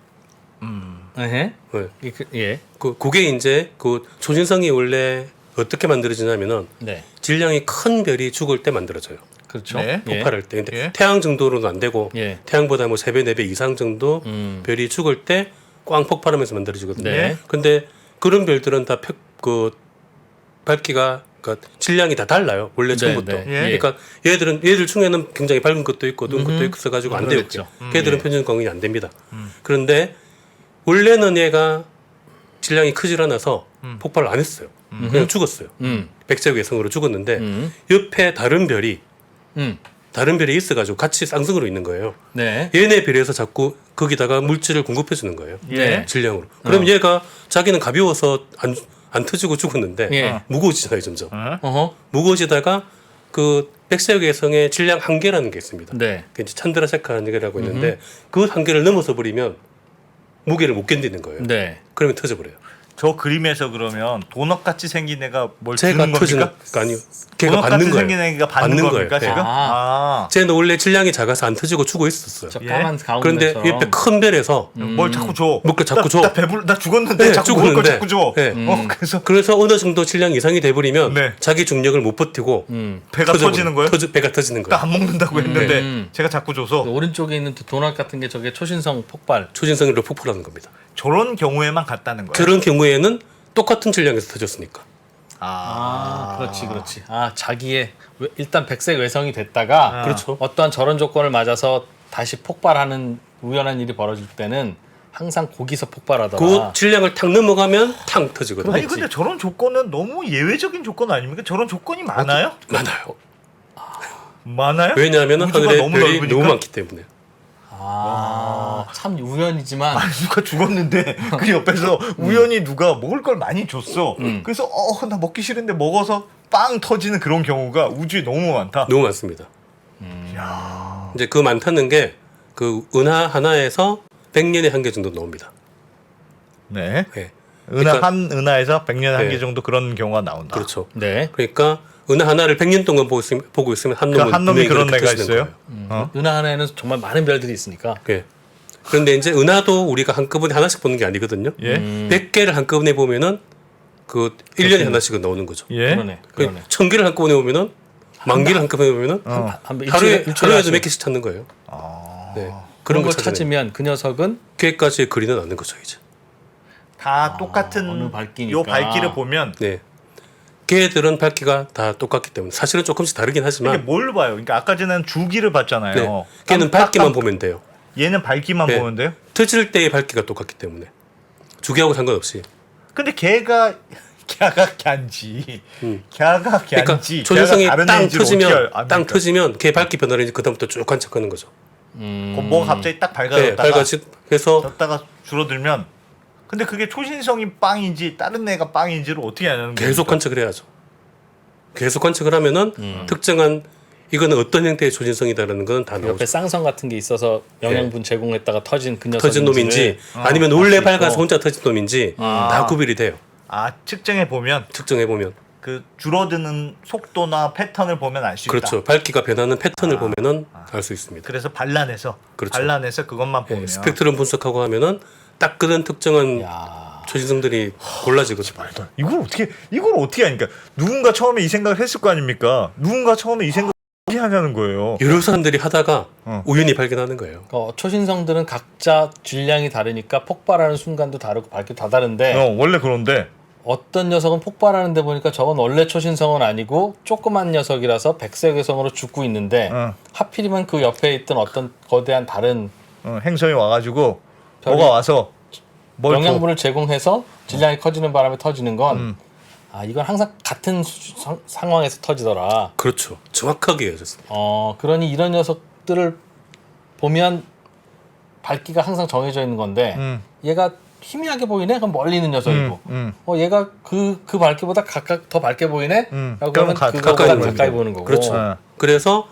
네.
네.
예.
그게 이제 그 초신성이 원래 어떻게 만들어지냐면은
네.
질량이 큰 별이 죽을 때 만들어져요.
그렇죠.
네.
예.
폭발할 때. 근데
예.
태양 정도로는 안 되고
예.
태양보다 뭐 3배, 4배 이상 정도 별이 죽을 때 꽝 폭발하면서 만들어지거든요.
네.
근데 그런 별들은 다 밝기가 그러니까 질량이 다 달라요. 원래
네,
처음부터.
네.
예.
그러니까 얘들 중에는 굉장히 밝은 것도 있고 어두운 것도 있어가지고 안 돼요.
그렇죠.
걔들은 편중 광원이 안 됩니다. 그런데 원래는 얘가 질량이 크질 않아서 폭발을 안 했어요. 그냥 죽었어요. 백제의 성으로 죽었는데 옆에 다른 별이 있어가지고 같이 쌍성으로 있는 거예요.
네.
얘네 별에서 자꾸 거기다가 물질을 공급해 주는 거예요.
예.
질량으로. 그럼 얘가 자기는 가벼워서 안 터지고 죽었는데
예.
무거워지잖아요, 점점.
어허.
무거워지다가 그 백색의 성의 질량 한계라는 게 있습니다.
네.
그 이제 찬드라세카 한계라고 있는데 그 한계를 넘어서 버리면 무게를 못 견디는 거예요.
네.
그러면 터져버려요.
저 그림에서 그러면 도넛 같이 생긴 애가 뭘
제가
주는
터지는
겁니까?
아니요. 걔가
도넛
받는
같이
거예요.
생긴 애가 받는 겁니까
네.
지금? 아.
쟤는 원래 질량이 작아서 안 터지고 주고 있었어요.
저
예?
까만
그런데
가운데처럼.
옆에 큰 별에서
뭘 자꾸 줘?
먹을 자꾸 줘.
나 배불 나 죽었는데
네,
자꾸 먹을 걸
죽었는데.
자꾸 줘.
네.
그래서
어느 정도 질량 이상이 돼버리면
네.
자기 중력을 못 버티고
배가 터지는 거예요?
배가 터지는 거예요.
나 안 먹는다고 했는데
음.
제가 자꾸 줘서
그 오른쪽에 있는 도넛 같은 게 저게 초신성 폭발.
초진성으로 폭발하는 겁니다.
저런 경우에만 갔다는 거예요.
그런 경우에는 똑같은 질량에서 터졌으니까.
그렇지. 아, 자기의 일단 백색 외성이 됐다가
그렇죠.
어떠한 저런 조건을 맞아서 다시 폭발하는 우연한 일이 벌어질 때는 항상 거기서 폭발하더라.
그 질량을 탁 넘어가면 탕 터지거든요.
아니 근데 저런 조건은 너무 예외적인 조건 아닙니까? 저런 조건이 많아요?
많아요.
많아요?
왜냐하면
우주가
하늘에
너무
별이
넓으니까?
너무 많기 때문에.
참 우연이지만
아니 누가 죽었는데 그 옆에서 우연히 누가 먹을 걸 많이 줬어. 그래서 나 먹기 싫은데 먹어서 빵 터지는 그런 경우가 우주에 너무 많다.
너무 많습니다.
야.
이제 그 많다는 게 그 은하 하나에서 100년에 한 개 정도 나옵니다.
네.
네.
은하
그러니까-
한 은하에서 100년에 한
네.
개 정도 그런 경우가 나온다.
그렇죠.
네.
그러니까 은하 하나를 100년 동안 보고 있으면 한 놈은
한 놈이
분명히
그런
그렇게
애가
터지는
있어요?
거예요.
은하 하나에는 정말 많은 별들이 있으니까.
예. 그런데 이제 은하도 우리가 한꺼번에 하나씩 보는 게 아니거든요.
예.
100개를 한꺼번에 보면은 그 1년에 하나씩은 나오는 거죠.
예.
그러네.
1000개를 한꺼번에 보면은 만 개를 한꺼번에 보면은 하루에도 몇 개씩 찾는 거예요. 네.
그런 걸
찾아내요.
찾으면 그 녀석은
걔까지 거리는 않는 거죠, 이제.
다 똑같은
어느 밝기니까.
요 밝기를 보면
네. 걔들은 밝기가 다 똑같기 때문에 사실은 조금씩 다르긴
이게
하지만
뭘 봐요? 그러니까 아까 전에는 주기를 봤잖아요.
네. 걔는 밝기만 보면 돼요.
얘는 밝기만
네.
보면 돼요?
터질 때의 밝기가 똑같기 때문에 주기하고 상관없이.
근데 걔가 갸지. 갸가
그러니까
갸지.
조준성이
걔가 다른
땅
애인지를 어떻게
터지면
압니까?
땅 터지면 걔 밝기 변화를 이제 그다음부터 쭉 관측하는 거죠.
뭐가 갑자기 딱
네,
밝아졌다가
밝아지 그래서
졌다가 줄어들면 근데 그게 초신성이 빵인지 다른 애가 빵인지를 어떻게 아는 거예요?
계속 관측을 해야죠. 계속 관측을 하면은 특정한 이거는 어떤 형태의 조진성이다라는 거는 다
옆에
나오죠.
쌍성 같은 게 있어서 영양분 제공했다가 터진 그 녀석
터진 놈인지 아니면 원래
알수
밝아서
있고.
혼자 터진 놈인지 다 구별이 돼요.
아 측정해 보면
측정해 보면
그 줄어드는 속도나 패턴을 보면 알 수 있다.
그렇죠. 밝기가 변하는 패턴을 보면은 알 수 있습니다.
그래서 반란해서
그렇죠.
반란해서 그것만 보면
스펙트럼 분석하고 하면은 딱 그런 특정한
야.
초진성들이 골라지거든요.
이걸 어떻게 하니까 누군가 처음에 이 생각을 했을 거 아닙니까? 누군가 처음에 이 생각을 어떻게 하냐는 거예요.
여러 사람들이 하다가 우연히 발견하는 거예요.
초신성들은 각자 질량이 다르니까 폭발하는 순간도 다르고 밝기도 다 다른데
원래 그런데
어떤 녀석은 폭발하는데 보니까 저건 원래 초신성은 아니고 조그만 녀석이라서 백색 외성으로 죽고 있는데 하필이면 그 옆에 있던 어떤 거대한 다른
행성이 와가지고
별이-
뭐가 와서 뭘
영양분을 제공해서 질량이 커지는 바람에 터지는 건 이건 항상 같은 상황에서 터지더라.
그렇죠. 정확하게 이어졌습니다.
그러니 이런 녀석들을 보면 밝기가 항상 정해져 있는 건데 얘가 희미하게 보이네? 그럼 멀리 있는 녀석이고 얘가 그 밝기보다 각각 더 밝게 보이네? 그러면
그럼
그거보다
가까이
가까이 보는 거고.
그렇죠. 그래서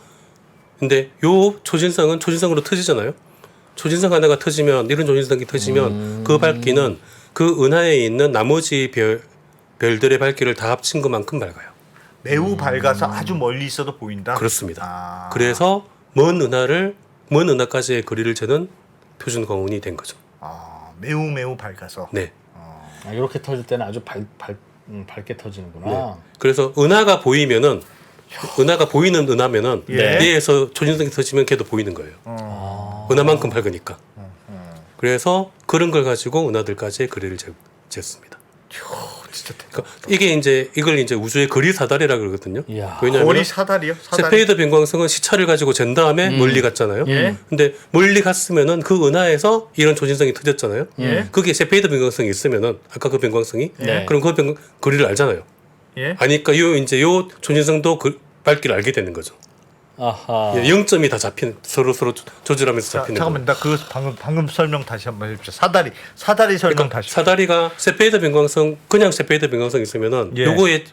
근데 요 초진성은 초진성으로 터지잖아요. 초진성 하나가 터지면 이런 초진성이 터지면 그 밝기는 그 은하에 있는 나머지 별들의 밝기를 다 합친 것만큼 밝아요.
매우 밝아서 아주 멀리 있어도 보인다.
그렇습니다. 그래서 먼 은하까지의 거리를 재는 표준 광원이 된 거죠.
매우 밝아서.
네.
이렇게 터질 때는 아주 밝게 터지는구나.
네. 그래서 은하가 보이면은 은하가 보이는 은하면은
예.
얘에서 초진성이 터지면 걔도 보이는 거예요. 은하만큼 밝으니까. 그래서 그런 걸 가지고 은하들까지의 거리를 쟀습니다.
진짜
그러니까 이걸 이제 우주의 거리 사다리라 그러거든요.
이야.
왜냐하면
거리 사다리요?
세페이더 변광성은 시차를 가지고 잰 다음에 멀리 갔잖아요.
예.
근데 멀리 갔으면은 그 은하에서 이런 조진성이 터졌잖아요.
예.
그게 세페이더 변광성이 있으면은 아까 그 변광성이
네.
그럼 그 거리를 알잖아요.
예.
아니까 요 조진성도 그 밝기를 알게 되는 거죠.
아하.
0점이 다 잡히는 서로 조절하면서
자,
잡히는
잠깐만 나 그 방금 설명 다시 한번 해주십시오. 사다리 설명
그러니까
다시.
사다리가 세페이더 변광성 그냥 세페이더 변광성 있으면은
예.
요거에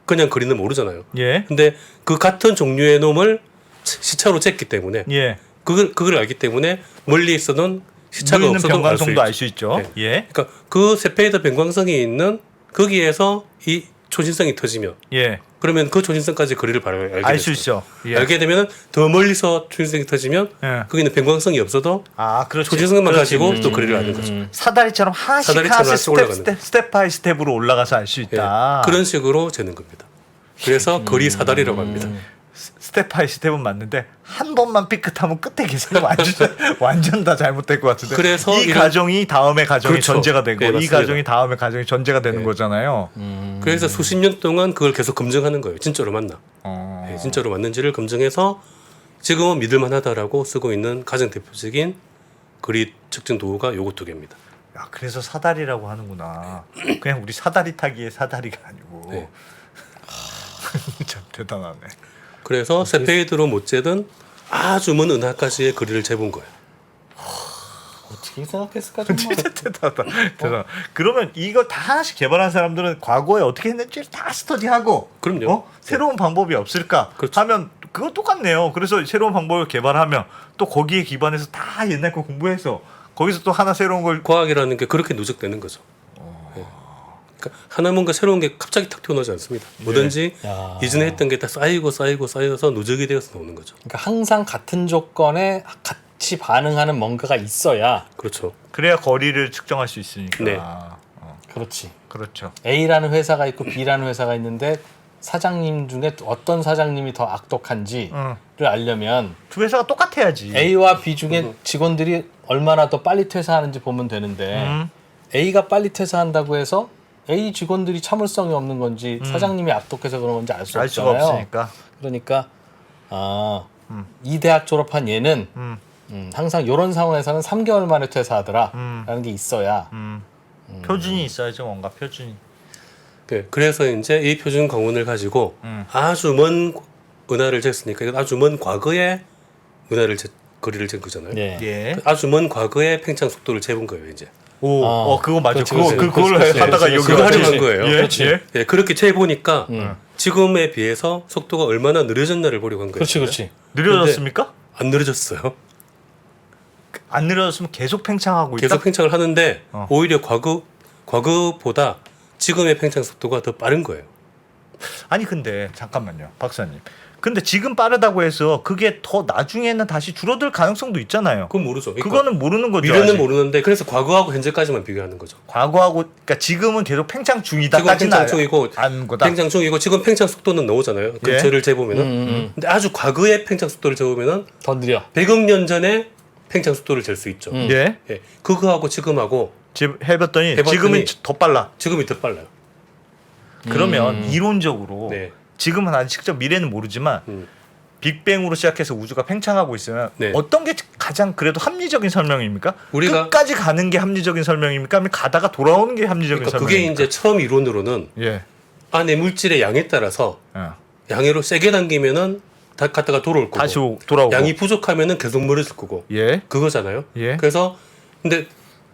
그냥 거리는 모르잖아요.
예.
근데 그 같은 종류의 놈을 시차로 쟀기 때문에
예.
그걸 알기 때문에 멀리 있어는 시차가
있는
없어도
변광성도
알
알
수
수 있죠.
네.
예.
그러니까 그 세페이드 변광성이 있는 거기에서 이 초신성이 터지면
예.
그러면 그 초신성까지 거리를 바로 알게
알 수
되죠.
있어. 예.
알게 되면 더 멀리서 초신성이 터지면
예.
거기는 변광성이 없어도
아, 그렇지.
초신성만
그렇지.
가지고 또 거리를 아는 거죠.
사다리처럼 하나씩
사다리처럼
하나씩
하나씩 올라가는
스텝 바이 스텝으로 올라가서 알 수
예.
있다.
그런 식으로 재는 겁니다. 그래서 거리 사다리라고 합니다.
스텝 바이 스텝은 맞는데 한 번만 삐끗하면 끝에 계산이 완전 다 잘못될 것 같은데.
그래서
이
이런-
가정이 다음의 가정이
그렇죠.
전제가 되고
네,
이
맞습니다.
가정이 다음의 가정이 전제가 되는
네.
거잖아요.
그래서 수십 년 동안 그걸 계속 검증하는 거예요. 진짜로 맞나? 예, 진짜로 맞는지를 검증해서 지금은 믿을만하다라고 쓰고 있는 가장 대표적인 거리 측정 도구가 요거 두 개입니다.
야, 그래서 사다리라고 하는구나. 그냥 우리 사다리 타기의 사다리가 아니고.
네.
참 대단하네.
그래서 세페이드로 못 재든 아주 먼 은하까지의 거리를 재본 거예요.
어떻게 생각했을까 정말.
대단하다. 대단. 그러면 이거 다 하나씩 개발한 사람들은 과거에 어떻게 했는지 다 스터디하고.
그럼요.
새로운 방법이 없을까
그렇죠.
하면 그거 똑같네요. 그래서 새로운 방법을 개발하면 또 거기에 기반해서 다 옛날 거 공부해서 거기서 또 하나 새로운 걸
과학이라는 게 그렇게 누적되는 거죠. 예. 그러니까 하나 뭔가 새로운 게 갑자기 탁 튀어나오지 않습니다. 뭐든지
야.
이전에 했던 게 다 쌓여서 누적이 되어서 나오는 거죠.
그러니까 항상 같은 조건에 같이 반응하는 뭔가가 있어야.
그렇죠.
그래야 거리를 측정할 수 있으니까.
네.
그렇지.
그렇죠.
A라는 회사가 있고 B라는 회사가 있는데 사장님 중에 어떤 사장님이 더 악독한지를 알려면
두 회사가 똑같아야지.
A와 B 중에 직원들이 얼마나 더 빨리 퇴사하는지 보면 되는데 A가 빨리 퇴사한다고 해서 A 직원들이 참을성이 없는 건지 사장님이 악독해서 그런 건지 알 수
알 수가
없잖아요.
없으니까.
그러니까 이 대학 졸업한 얘는 항상 이런 상황에서는 3개월 만에 퇴사하더라라는 게 있어야
표준이 있어야죠. 뭔가 표준이.
네, 그래서 이제 이 표준 광원을 가지고 아주 먼 은하를 쟀으니까 이건 아주 먼 과거의 은하를 거리를 잰 거잖아요.
예.
예.
아주 먼 과거의 팽창 속도를 재본 거예요, 이제.
오, 그거 맞아.
그렇지,
그걸
그렇지.
하다가
그렇지,
여기
그거
왔지.
하려고 한 거예요.
예.
그렇지.
예.
예, 그렇게 재보니까 지금에 비해서 속도가 얼마나 느려졌나를 보려고 한 거예요.
그렇지, 그렇지.
느려졌습니까?
안 느려졌어요.
안 느려졌으면 계속 팽창하고 있다.
계속 팽창을 하는데
어.
오히려 과거보다 지금의 팽창 속도가 더 빠른 거예요.
아니 근데 잠깐만요, 박사님. 근데 지금 빠르다고 해서 그게 더 나중에는 다시 줄어들 가능성도 있잖아요.
그건 모르죠. 그러니까
그거는 모르는 거죠.
미래는
아직.
모르는데 그래서 과거하고 현재까지만 비교하는 거죠.
과거하고 그러니까 지금은 계속 팽창
지금
중이다까지는
팽창 중이고
안 거다.
팽창 중이고 지금 팽창 속도는 나오잖아요. 근처를 재보면은. 근데 아주 과거의 팽창 속도를 재보면은
더 느려.
100억 년 전에 팽창 속도를 잴 수 있죠.
예.
예. 그거하고 지금하고
지금 해봤더니
해봤더니
지금은 더 빨라.
지금이 더 빨라요.
그러면 이론적으로
네.
지금은 아직 직접 미래는 모르지만
음.
빅뱅으로 시작해서 우주가 팽창하고 있으면
네.
어떤 게 가장 그래도 합리적인 설명입니까?
우리가-
끝까지 가는 게 합리적인 설명입니까? 아니면 가다가 돌아오는 게 합리적인
그러니까 그게
설명입니까?
이제 처음 이론으로는
예.
안에 물질의 양에 따라서
어.
양으로 세게 당기면은 다 갔다가 돌아올 거고
다시 돌아오고.
양이 부족하면은 계속 멀어질 거고
예.
그거잖아요.
예.
그래서 근데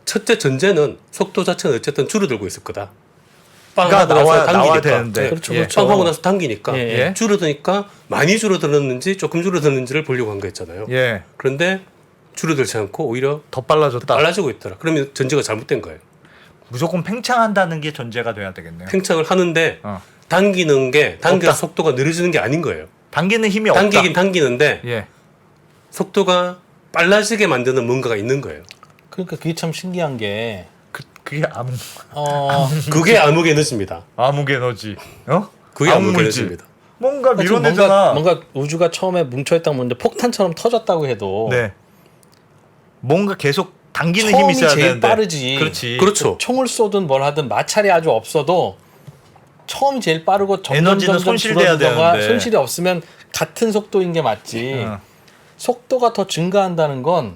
첫째 전제는 속도 자체는 어쨌든 줄어들고 있을 거다. 빵
그러니까
하고 나서
나와야
당기니까.
되는데.
그렇죠,
예.
그렇죠.
빵 하고 나서 당기니까
예,
예.
줄어드니까 많이 줄어들었는지 조금 줄어들었는지를 보려고 한 거였잖아요.
예.
그런데 줄어들지 않고 오히려
더 빨라졌다.
빨라지고 있더라. 그러면 전제가 잘못된 거예요.
무조건 팽창한다는 게 전제가 돼야 되겠네요.
팽창을 하는데
어.
당기는 게 당겨서
없다.
속도가 느려지는 게 아닌 거예요.
당기는 힘이 없다.
당기긴 당기는데
예.
속도가 빨라지게 만드는 뭔가가 있는 거예요.
그러니까 그게 참 신기한 게
그게
그게 암흑 에너지입니다.
암흑 에너지. 어?
그게 암흑
암흑물질.
에너지입니다.
뭔가
지금
밀어내잖아.
뭔가 우주가 처음에 뭉쳐있다가 뭔데 폭탄처럼 터졌다고 해도
네. 뭔가 계속 당기는
처음이
힘이 있어야
제일
되는데.
빠르지.
그렇지.
그렇죠.
총을 쏘든 뭘 하든 마찰이 아주 없어도 처음이 제일 빠르고 점점
에너지는
점점
손실돼야
줄어들거나
되는데.
손실이 없으면 같은 속도인 게 맞지.
어.
속도가 더 증가한다는 건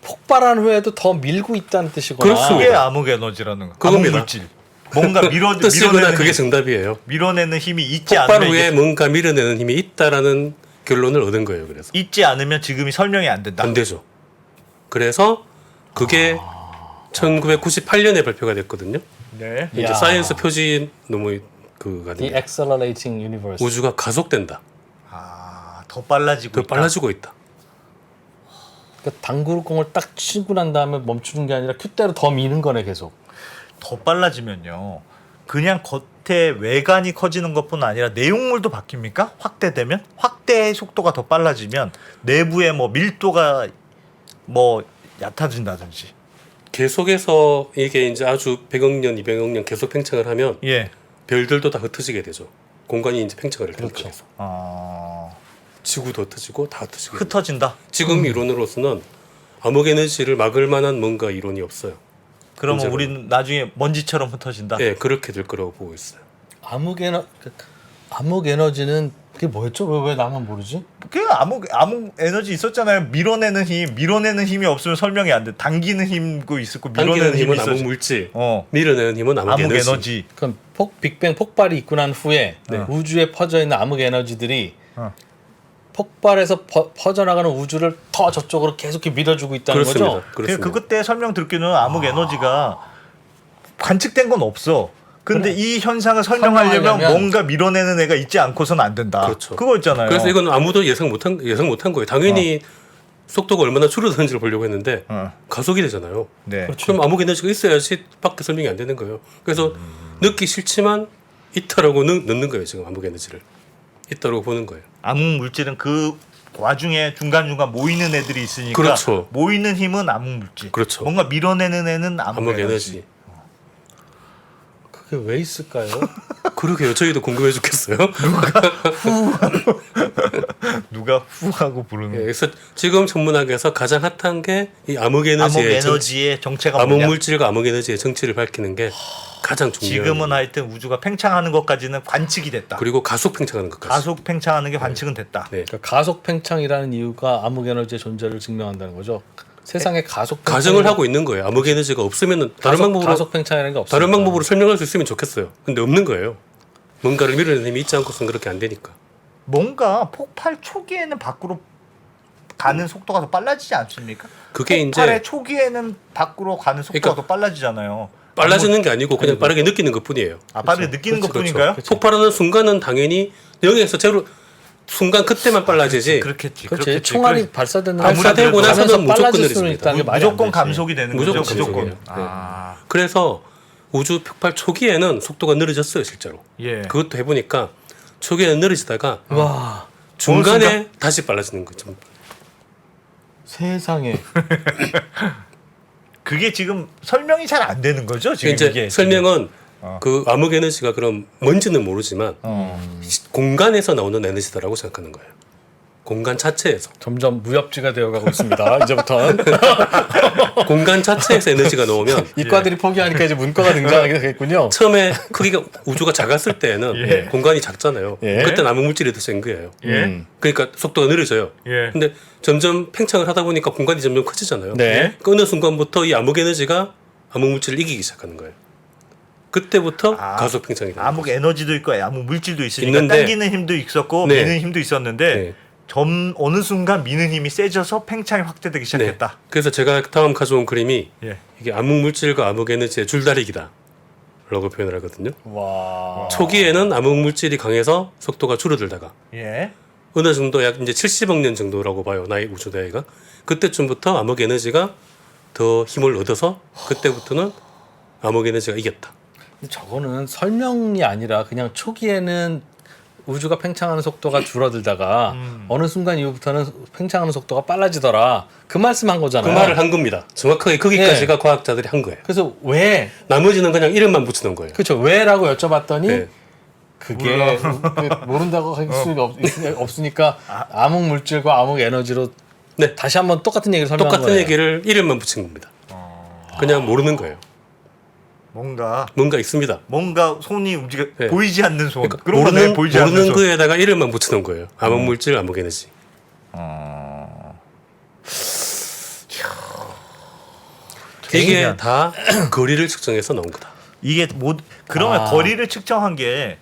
폭발한 후에도 더 밀고 있다는 뜻이구나.
그렇습니다.
그게 암흑 에너지라는 거.
그겁니다.
암흑물질. 뭔가
뜻이거나
밀어내는
그게 정답이에요.
밀어내는 힘이 있지
폭발
않으면
후에
이게-
뭔가 밀어내는 힘이 있다라는 결론을 얻은 거예요. 그래서
있지 않으면 지금이 설명이 안 된다.
안 되죠. 그래서 그게 1998년에 발표가 됐거든요.
네.
이제
야.
사이언스 표지 너무 그가
The
됩니다.
Accelerating Universe.
우주가 가속된다.
더 빨라지고
더
있다.
빨라지고 있다.
그러니까 당구공을 딱 치고 난 다음에 멈추는 게 아니라 큐대로 더 미는 거네 계속.
더 빨라지면요. 그냥 겉에 외관이 커지는 것뿐 아니라 내용물도 바뀝니까? 확대되면? 확대의 속도가 더 빨라지면 내부의 뭐 밀도가 뭐 얕아진다든지.
계속해서 이게 이제 아주 100억 년, 200억 년 계속 팽창을 하면
예.
별들도 다 흩어지게 되죠. 공간이 이제 팽창을 할
그렇죠.
테니까.
어...
지구도 흩어지고 다 흩어지게.
흩어진다.
지금 이론으로서는 암흑 에너지를 막을 만한 뭔가 이론이 없어요.
그러면
문제로.
우리는 나중에 먼지처럼 흩어진다.
예, 그렇게 될 거라고 보고 있어요.
암흑 에너지는 그게 뭐였죠? 왜 나만 모르지?
그 암흑 에너지 있었잖아요. 밀어내는 힘이 없으면 설명이 안 돼. 당기는 힘도 있었고 밀어내는
당기는
힘이
힘은 암흑
있었지.
물질,
어.
밀어내는 힘은 암흑,
암흑
에너지.
에너지.
그럼 빅뱅 폭발이 있고 난 후에
네.
우주에 퍼져 있는 암흑 에너지들이
어.
폭발해서 퍼져나가는 우주를 더 저쪽으로 계속 이렇게 밀어주고 있다는
그렇습니다.
거죠?
그렇습니다.
그때 설명 듣기는 암흑 에너지가 관측된 건 없어. 근데 이 현상을 설명하려면
설명하려면
뭔가 밀어내는 애가 있지 않고서는 안 된다.
그렇죠.
그거였잖아요.
그래서 이건 아무도 예상 못한 거예요. 당연히 속도가 얼마나 줄어드는지를 보려고 했는데
어.
가속이 되잖아요.
네.
그럼 암흑 에너지가 있어야지 밖에 설명이 안 되는 거예요. 그래서 넣기 싫지만 있다라고 넣는 거예요. 지금 암흑 에너지를 있다라고 보는 거예요.
암흑 물질은 그 와중에 중간중간 모이는 애들이 있으니까
그렇죠.
모이는 힘은 암흑 물질.
그렇죠.
뭔가 밀어내는 애는 암흑,
암흑
에너지.
에너지.
그게 왜 있을까요?
그러게요. 저희도 궁금해 죽겠어요.
누가 후하고 부르는
예, 그래서 지금 천문학에서 가장 핫한 게 이 암흑 에너지의
암흑 에너지의 정체가
암흑
뭐냐?
물질과 암흑 에너지의 정체를 밝히는 게 가장 중요해요.
지금은 하여튼 우주가 팽창하는 것까지는 관측이 됐다.
그리고 가속 팽창하는 것까지.
가속 팽창하는 게 관측은 됐다.
네.
그러니까 가속 팽창이라는 이유가 암흑 에너지의 존재를 증명한다는 거죠. 세상에 가속
가정을 하고 있는 거예요. 암흑 에너지가 없으면은 다른 방법으로
가속 팽창이라는 게 없어요.
다른 방법으로 설명할 수 있으면 좋겠어요. 근데 없는 거예요. 뭔가를 밀어내는 힘이 있지 않고서는 그렇게 안 되니까.
뭔가 폭발 초기에는 밖으로 가는 속도가 더 빨라지지 않습니까?
그게
폭발의
이제
초기에는 밖으로 가는 속도가
그러니까
더 빨라지잖아요.
빨라지는 게 아니고 그냥 빠르게 느끼는 것뿐이에요.
아, 빠르게 느끼는
그렇죠,
것뿐인가요?
그렇죠. 폭발하는 순간은 당연히 0에서 제로 순간 그때만 빨라지지.
그렇겠지.
그렇지.
그렇겠지.
총알이 발사되는
발사되고
가면서
나서는 무조건
빨라질 수는
느립니다.
있다는 게 말이 안
무조건
되지.
감속이 되는
무조건
거죠. 무조건.
감속이에요. 네.
아,
그래서 우주 폭발 초기에는 속도가 느려졌어요, 실제로.
예.
그것도 해보니까 초기에는 느려지다가
와
중간에
순간?
다시 빨라지는 거죠.
세상에
그게 지금 설명이 잘 안 되는 거죠. 지금
이제
이게
설명은
어.
그 암흑 에너지가 그럼 뭔지는 모르지만
어.
공간에서 나오는 에너지다라고 생각하는 거예요. 공간 자체에서.
점점 무협지가 되어가고 있습니다. 이제부터는
공간 자체에서 에너지가 나오면
이과들이 포기하니까 이제 문과가 등장하게 되겠군요.
처음에 크기가 우주가 작았을 때는
예.
공간이 작잖아요.
예.
그때 암흑 물질이 더 센 거예요.
예.
그러니까 속도가 느려져요.
예.
근데 점점 팽창을 하다 보니까 공간이 점점 커지잖아요.
네.
그 어느 순간부터 이 암흑 에너지가 암흑 물질을 이기기 시작하는 거예요. 그때부터
아,
가속 팽창이 되는
암흑
거죠.
에너지도 있고 암흑 물질도 있으니까
있는데,
당기는 힘도 있었고
네.
미는 힘도 있었는데
네.
어느 순간 미는 힘이 세져서 팽창이 확대되기 시작했다.
그래서 제가 다음 가져온 그림이
예.
이게 암흑 물질과 암흑 에너지의 줄다리기다 라고 표현을 하거든요.
와
초기에는 암흑 물질이 강해서 속도가 줄어들다가
예.
어느 정도 약 이제 70억 년 정도라고 봐요. 나이 우주 나이가. 그때쯤부터 암흑 에너지가 더 힘을 얻어서 그때부터는 암흑 에너지가 이겼다.
저거는 설명이 아니라 그냥 초기에는 우주가 팽창하는 속도가 줄어들다가 어느 순간 이후부터는 팽창하는 속도가 빨라지더라. 그 말씀한
그
거잖아요.
말을 한 겁니다. 정확하게 거기까지가 과학자들이 한 거예요.
그래서 왜
나머지는 그냥 이름만 붙여놓은 거예요.
그렇죠. 왜라고 여쭤봤더니
네.
그게 모른다고 할 수가 없으니까 암흑 물질과 암흑 에너지로
네.
다시 한번 똑같은 얘기를 설명한
똑같은
거예요.
얘기를 이름만 붙인 겁니다. 그냥 모르는 거예요. 뭔가 있습니다.
뭔가 손이 움직여
네.
보이지 않는 손.
그러니까
그런 거네. 보이지 않는
모르는
손.
거에다가 이름만 붙여놓은 거예요. 암흑 물질, 암흑 에너지. 이게
개인이야.
다 거리를 측정해서 나온 거다.
이게 그러면
아.
거리를 측정한 게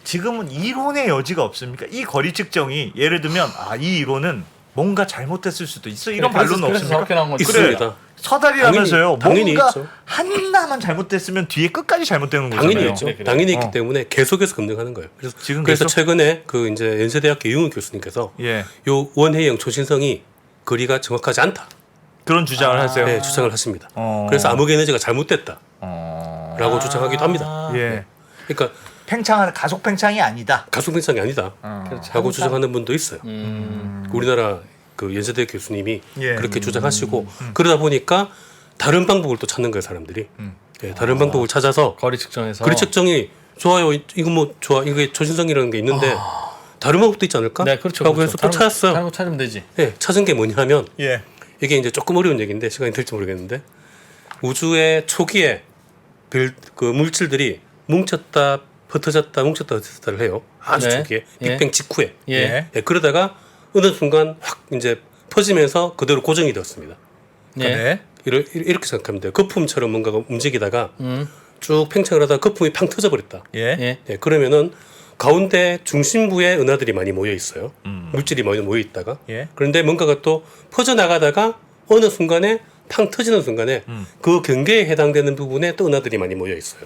지금은 이론의 여지가 없습니까? 이 거리 측정이 예를 들면 이 이론은 뭔가 잘못됐을 수도 있어. 이런 반론은
그래서
없습니까?
저렇게 나온 거지.
그래.
있습니다.
서다리라면서요.
당연히
뭔가
있죠.
하나만 잘못됐으면 뒤에 끝까지 잘못되는 거잖아요.
당연히 있죠.
그래.
당연히 있기
어.
때문에 계속해서 검증하는 거예요. 그래서
지금
그래서
계속?
최근에 그 이제 연세대학교 이웅우 교수님께서
예.
요 원해형 초신성이 거리가 정확하지 않다.
그런 주장을 하세요.
네, 주장을 하십니다.
어.
그래서 암흑 에너지가 잘못됐다라고
어.
주장하기도 합니다.
예.
그러니까
팽창은 가속 팽창이 아니다.
가속 팽창이 아니다.
그렇죠.
라고 주장하는 분도 있어요. 우리나라 그 연세대 교수님이
예.
그렇게 주장하시고 그러다 보니까 다른 방법을 또 찾는 거예요, 사람들이. 예, 다른 방법을 찾아서
거리 측정해서
거리 측정이 좋아요. 이거 뭐 좋아. 이게 초신성이라는 게 있는데 다른 방법도 있지 않을까?
네, 그렇죠.
라고
그렇죠.
해서 또 찾았어요.
다른 거 찾으면 되지.
예, 찾은 게 뭐냐면
예.
이게 이제 조금 어려운 얘기인데 시간이 될지 모르겠는데 우주의 초기에 그 물질들이 뭉쳤다 흩어졌다 뭉쳤다 흩어졌다를 해요. 아주
네.
초기에
예.
빅뱅 직후에.
예.
예, 그러다가 어느 순간 확 이제 퍼지면서 그대로 고정이 되었습니다.
예.
네.
이렇게 생각하면 돼요. 거품처럼 뭔가가 움직이다가
음.
쭉 팽창을 하다가 거품이 팡 터져버렸다.
예.
예.
예, 그러면은 가운데 중심부에 은하들이 많이 모여 있어요. 물질이 많이 모여 있다가.
예.
그런데 뭔가가 또 퍼져나가다가 어느 순간에 팡 터지는 순간에 그 경계에 해당되는 부분에 또 은하들이 많이 모여 있어요.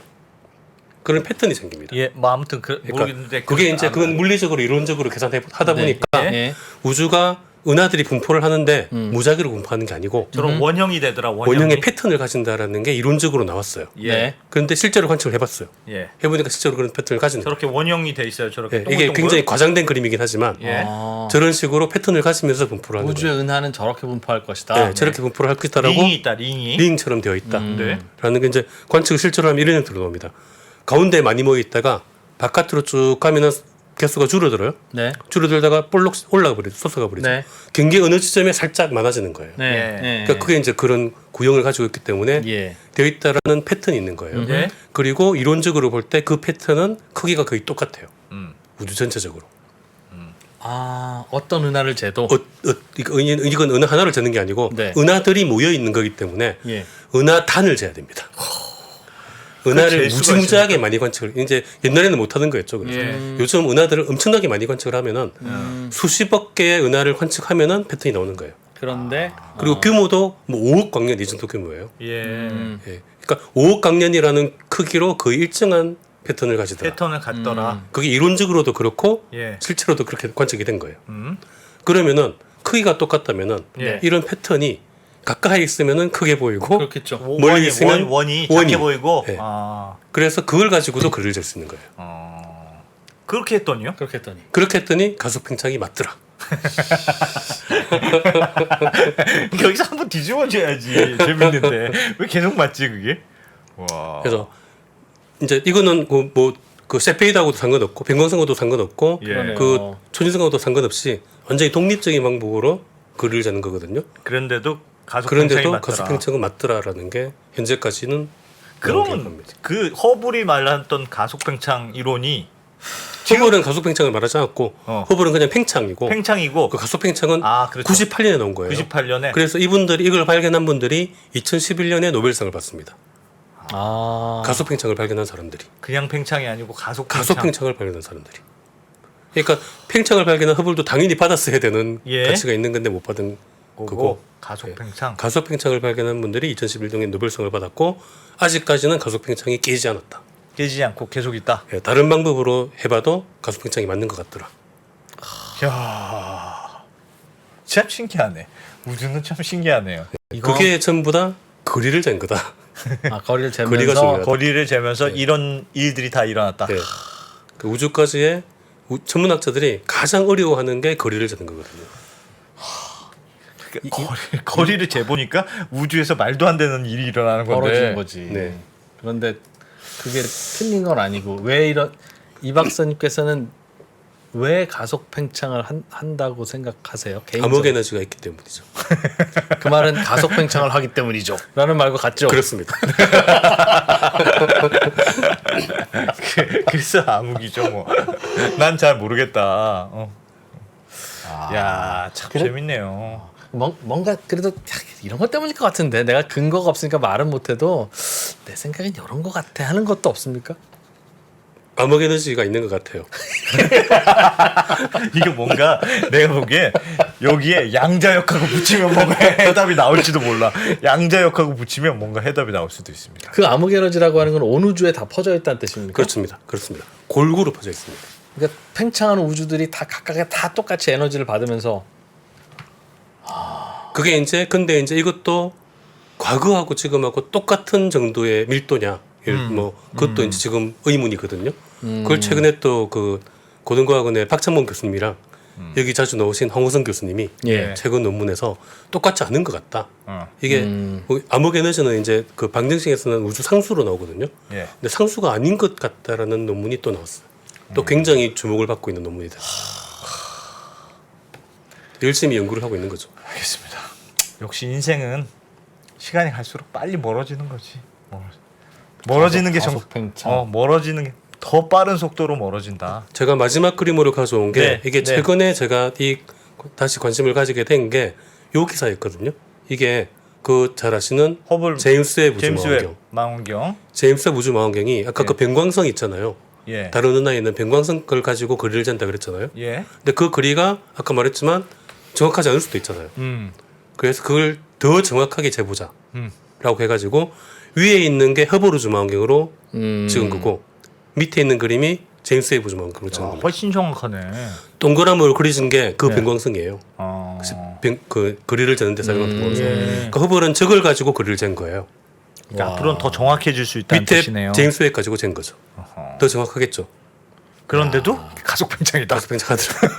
그런 패턴이 생깁니다.
예. 뭐 아무튼
그러니까
모르겠는데
그게 이제 그건 물리적으로 이론적으로 계산하다
네.
보니까
예.
우주가 은하들이 분포를 하는데 무작위로 분포하는 게 아니고
저런 원형이 되더라.
원형의 패턴을 가진다라는 게 이론적으로 나왔어요.
예.
네.
그런데 실제로 관측을 해봤어요.
예.
해보니까 실제로 그런 패턴을 가진.
저렇게 원형이 돼 있어요. 저렇게
예, 이게 굉장히 과장된 그림이긴 하지만
예.
아.
저런 식으로 패턴을 가지면서 분포를 하는
우주의
거예요.
은하는 저렇게 분포할 것이다.
네, 저렇게 분포를 할 것이다라고
링이 있다. 링이.
링처럼 되어 있다.
네.
라는 게 이제 관측을 실제로 하면 이런 형태로 나옵니다. 가운데 많이 모여 있다가 바깥으로 쭉 가면은 개수가 줄어들어요.
네.
줄어들다가 볼록 올라가 버리죠. 솟아가 버리죠.
네.
경계 어느 지점에 살짝 많아지는 거예요.
네.
예.
네.
그러니까 그게 이제 그런 구형을 가지고 있기 때문에
예.
되어 있다라는 패턴이 있는 거예요.
예.
그리고 이론적으로 볼 때 그 패턴은 크기가 거의 똑같아요.
음.
우주 전체적으로.
아, 어떤 은하를 재도
이건 은하 하나를 재는 게 아니고
네.
은하들이 모여 있는 거기 때문에
예.
은하단을 재야 됩니다. 은하를
잴 수가
무지무지하게 많이 관측을 이제 옛날에는 못 하던 거였죠. 그래서
예.
요즘 은하들을 엄청나게 많이 관측을 하면은 수십억 개의 은하를 관측하면은 패턴이 나오는 거예요.
그런데
그리고 규모도 뭐 5억 광년 이 정도 규모예요.
예.
예. 그러니까 5억 광년이라는 크기로 거의 일정한 패턴을 가지더라.
패턴을 갖더라.
그게 이론적으로도 그렇고
예.
실제로도 그렇게 관측이 된 거예요.
음.
그러면은 크기가 똑같다면은
예.
이런 패턴이 가까이 있으면은 크게 보이고
그렇겠죠.
멀리 있으면
원이
원이.
작게 보이고.
예.
아.
그래서 그걸 가지고도 글을 잴 수 있는 거예요.
그렇게 했더니요?
그렇게 했더니
그렇게 했더니 가속 팽창이 맞더라.
여기서 한번 뒤집어줘야지. 재밌는데 왜 계속 맞지 그게? 와.
그래서 이제 이거는 그 세페이드하고도 상관없고 변광성과도 상관없고
예.
그러네요.
그 초신성과도 상관없이 완전히 독립적인 방법으로 글을 재는 거거든요.
그런데도 가속 팽창이
그런데도
맞더라.
가속 팽창은 맞더라라는 게 현재까지는
그러면
나온 겁니다.
그 허블이 말했던 가속 팽창 이론이
허블은 가속 팽창을 말하지 않았고 허블은 그냥 팽창이고
팽창이고
그 가속 팽창은
그렇죠.
98년에 나온 거예요.
98년에
그래서 이분들이 이걸 발견한 분들이 2011년에 노벨상을 받습니다.
아.
가속 팽창을 발견한 사람들이.
그냥 팽창이 아니고 가속 팽창.
가속 팽창을 발견한 사람들이. 그러니까 팽창을 발견한 허블도 당연히 받았어야 되는
예.
가치가 있는 건데 못 받은 거고.
가속
예.
팽창.
가속 팽창을 발견한 분들이 2011년에 노벨상을 받았고 아직까지는 가속 팽창이 깨지지 않았다.
깨지지 않고 계속 있다.
예, 다른 방법으로 해봐도 가속 팽창이 맞는 것 같더라.
야, 참 신기하네. 우주는 참 신기하네요.
그게 전부 다 거리를 잰 거다.
아, 거리를
거리가
재면서
중요하다.
거리를 재면서 이런 일들이 다 일어났다.
네. 그 우주까지의 천문학자들이 가장 어려워하는 게 거리를 재는 거거든요.
거리를 재보니까 우주에서 말도 안 되는 일이 일어나는 건데.
벌어지는 거지.
네.
그런데 그게 틀린 건 아니고 왜 이런 이 박사님께서는 왜 가속 팽창을 한다고 생각하세요? 개인적으로.
암흑 에너지가 있기 때문이죠.
그 말은 가속 팽창을 하기 때문이죠. 라는 말과 같죠.
그렇습니다.
그래서 암흑이죠 뭐. 난 잘 모르겠다. 야, 참 재밌네요.
뭔가 그래도 이런 것 때문일 것 같은데 내가 근거가 없으니까 말은 못해도 내 생각엔 이런 것 같아 하는 것도 없습니까?
암흑 에너지가 있는 것 같아요.
이게 뭔가 내가 보기에 여기에 양자역하고 붙이면 뭔가 해답이 나올지도 몰라. 양자역하고 붙이면 뭔가 해답이 나올 수도 있습니다.
그 암흑 에너지라고 하는 건 온 우주에 다 퍼져 있다는 뜻입니까?
그렇습니다. 그렇습니다. 골고루 퍼져 있습니다.
그러니까 팽창하는 우주들이 다 각각의 다 똑같이 에너지를 받으면서
그게 이제 근데 이제 이것도 과거하고 지금하고 똑같은 정도의 밀도냐? 뭐 그것도 이제 지금 의문이거든요. 그걸 최근에 또 그 고등과학원의 박찬범 교수님이랑 여기 자주 나오신 황우성 교수님이
예.
최근 논문에서 똑같지 않은 것 같다.
어.
이게 암흑 에너지는 이제 그 방정식에서는 우주 상수로 나오거든요.
예.
근데 상수가 아닌 것 같다라는 논문이 또 나왔어요. 또 굉장히 주목을 받고 있는 논문이 됐어요. 열심히 연구를 하고 있는 거죠.
알겠습니다. 역시 인생은 시간이 갈수록 빨리 멀어지는 거지. 멀어지는 게
가속팽창.
멀어지는 게 더 빠른 속도로 멀어진다.
제가 마지막 그림으로 가져온 게
네,
이게
네.
최근에 제가 다시 관심을 가지게 된 게 요 기사였거든요. 이게 그 잘 아시는
허블
제임스 웹 우주
제임스
망원경.
웹 망원경.
제임스 웹 우주 망원경이 아까
예.
그 변광성 있잖아요.
예.
다른 은하에 있는 변광성을 가지고 거리를 잰다 그랬잖아요.
예.
근데 그 거리가 아까 말했지만 정확하지 않을 수도 있잖아요. 그래서 그걸 더 정확하게 재보자 라고 해가지고 위에 있는 게 허블 우주 망원경으로 찍은 거고 밑에 있는 그림이 제임스 웹 우주 망원경으로 찍은 겁니다.
훨씬 정확하네.
동그라미로 그려진 게 그
네.
변광성이에요.
어.
그 거리를 재는 데 사용한 변광성.
예.
그러니까 허블은 저걸 가지고 거리를 잰 거예요.
그러니까 앞으로는 더 정확해질 수 있다는
밑에
뜻이네요.
제임스 웹 가지고 잰 거죠. 더 정확하겠죠.
그런데도 가속 팽창이다.
가속 팽창하더라고요.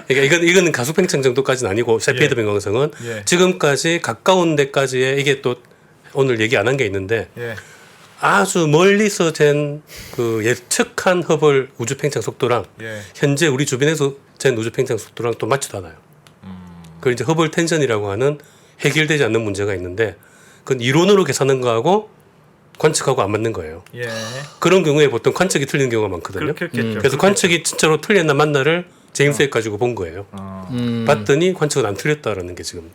그러니까 이거는 가속 팽창 정도까지는 아니고 셰피드
예.
변광성은
예.
지금까지 가까운 데까지의 이게 또 오늘 얘기 안 한 게 있는데
예.
아주 멀리서 잰 그 예측한 허블 우주 팽창 속도랑
예.
현재 우리 주변에서 잰 우주 팽창 속도랑 또 맞지도 않아요. 그걸 이제 허블 텐션이라고 하는 해결되지 않는 문제가 있는데 그건 이론으로 계산한 거하고 관측하고 안 맞는 거예요.
예.
그런 경우에 보통 관측이 틀리는 경우가 많거든요.
그렇겠죠.
그래서 관측이 진짜로 틀렸나 맞나를 제임스 웹 가지고 본 거예요. 봤더니 관측은 안 틀렸다라는 게 지금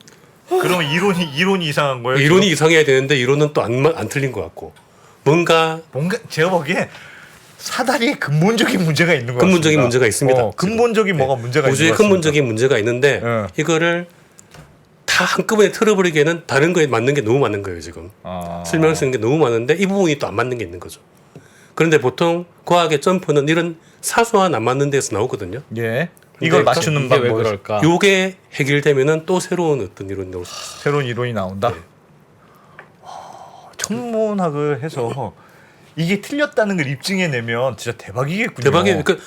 그럼 이론이 이상한 거예요?
이론이 이상해야 되는데 이론은 또 안 틀린 것 같고 뭔가
뭔가 제가 보기에 사다리에 근본적인 문제가 있는 거 같습니다.
근본적인 문제가 있습니다.
근본적인 뭐가 문제가
우주에
있는 것 같습니다.
근본적인 문제가 있는데
예.
이거를 다 한꺼번에 틀어버리기에는 다른 거에 맞는 게 너무 많은 거예요 지금.
아.
설명할 수 있는 게 너무 많은데 이 부분이 또 안 맞는 게 있는 거죠. 그런데 보통 과학의 점프는 이런 사소한 안 맞는 데서 나오거든요.
예. 이걸
근데
맞추는
이게 왜
방법.
그럴까?
요게 해결되면은 또 새로운 어떤 이론이 나올 수 있어요.
새로운 이론이 나온다.
네.
천문학을 해서 이게 틀렸다는 걸 입증해내면 진짜 대박이겠군요.
대박이에요. 그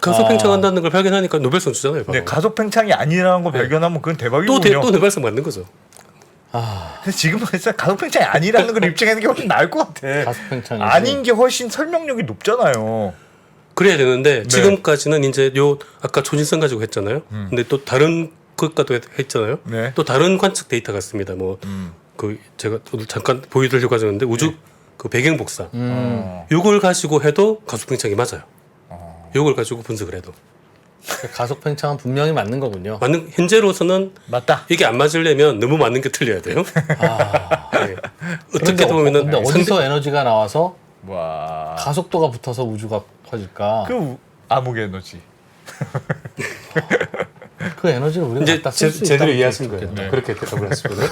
가속 팽창한다는 걸 발견하니까 노벨상 주잖아요. 바로.
네, 가속 팽창이 아니라는 거 발견하면 그건
또
대박이군요.
노벨상 받는 거죠.
근데 지금은 진짜 가속 팽창이 아니라는 걸 입증하는 게 훨씬 나을 것 같아.
가속팽창이지.
아닌 게 훨씬 설명력이 높잖아요.
그래야 되는데
네.
지금까지는 이제 요 아까 초진성 가지고 했잖아요. 근데 또 다른 것과도 했잖아요.
네.
또 다른 관측 데이터가 있습니다. 뭐 그 제가 오늘 잠깐 보여드리려고 하셨는데 우주 그 배경 복사. 요걸 가지고 해도 가속 팽창이 맞아요. 요걸 가지고 분석을 해도
가속팽창은 분명히 맞는 거군요.
맞는 현재로서는
맞다.
이게 안 맞으려면 너무 많은 게 틀려야 돼요. 네. 어떻게 보면은
근데 어디서 에너지가 나와서
와.
가속도가 붙어서 우주가 커질까?
그 암흑 에너지.
그 에너지를 우리가
이제
갖다 쓸 수
제대로
있다고
이해하신 거예요.
좋겠네.
그렇게 대답을 하시거든요.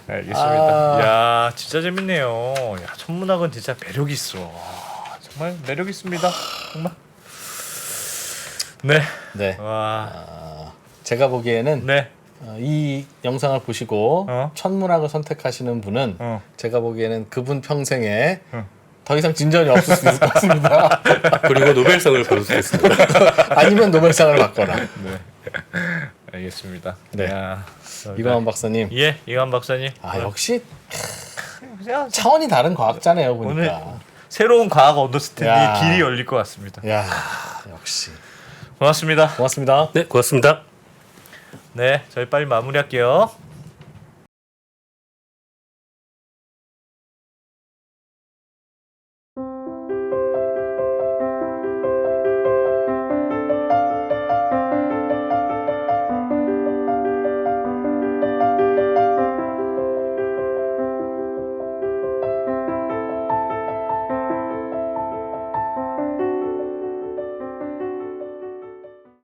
알겠습니다. 야, 진짜 재밌네요. 야, 천문학은 진짜 매력 있어. 와, 정말 매력 있습니다. 정말. 네.
네.
와.
제가 보기에는
네.
이 영상을 보시고 천문학을 선택하시는 분은 제가 보기에는 그분 평생에 더 이상 진전이 없을 수 있을 것 같습니다.
그리고 노벨상을 받을 수 있습니다.
아니면 노벨상을 받거나.
네. 알겠습니다.
네.
야,
이광원 박사님.
예, 이관 박사님.
아 역시
그냥
차원이 다른 과학자네요 보니까.
오늘 새로운 과학 언더스탠딩
야.
길이 열릴 것 같습니다.
야 역시.
고맙습니다.
고맙습니다.
네, 고맙습니다.
네, 저희 빨리 마무리할게요.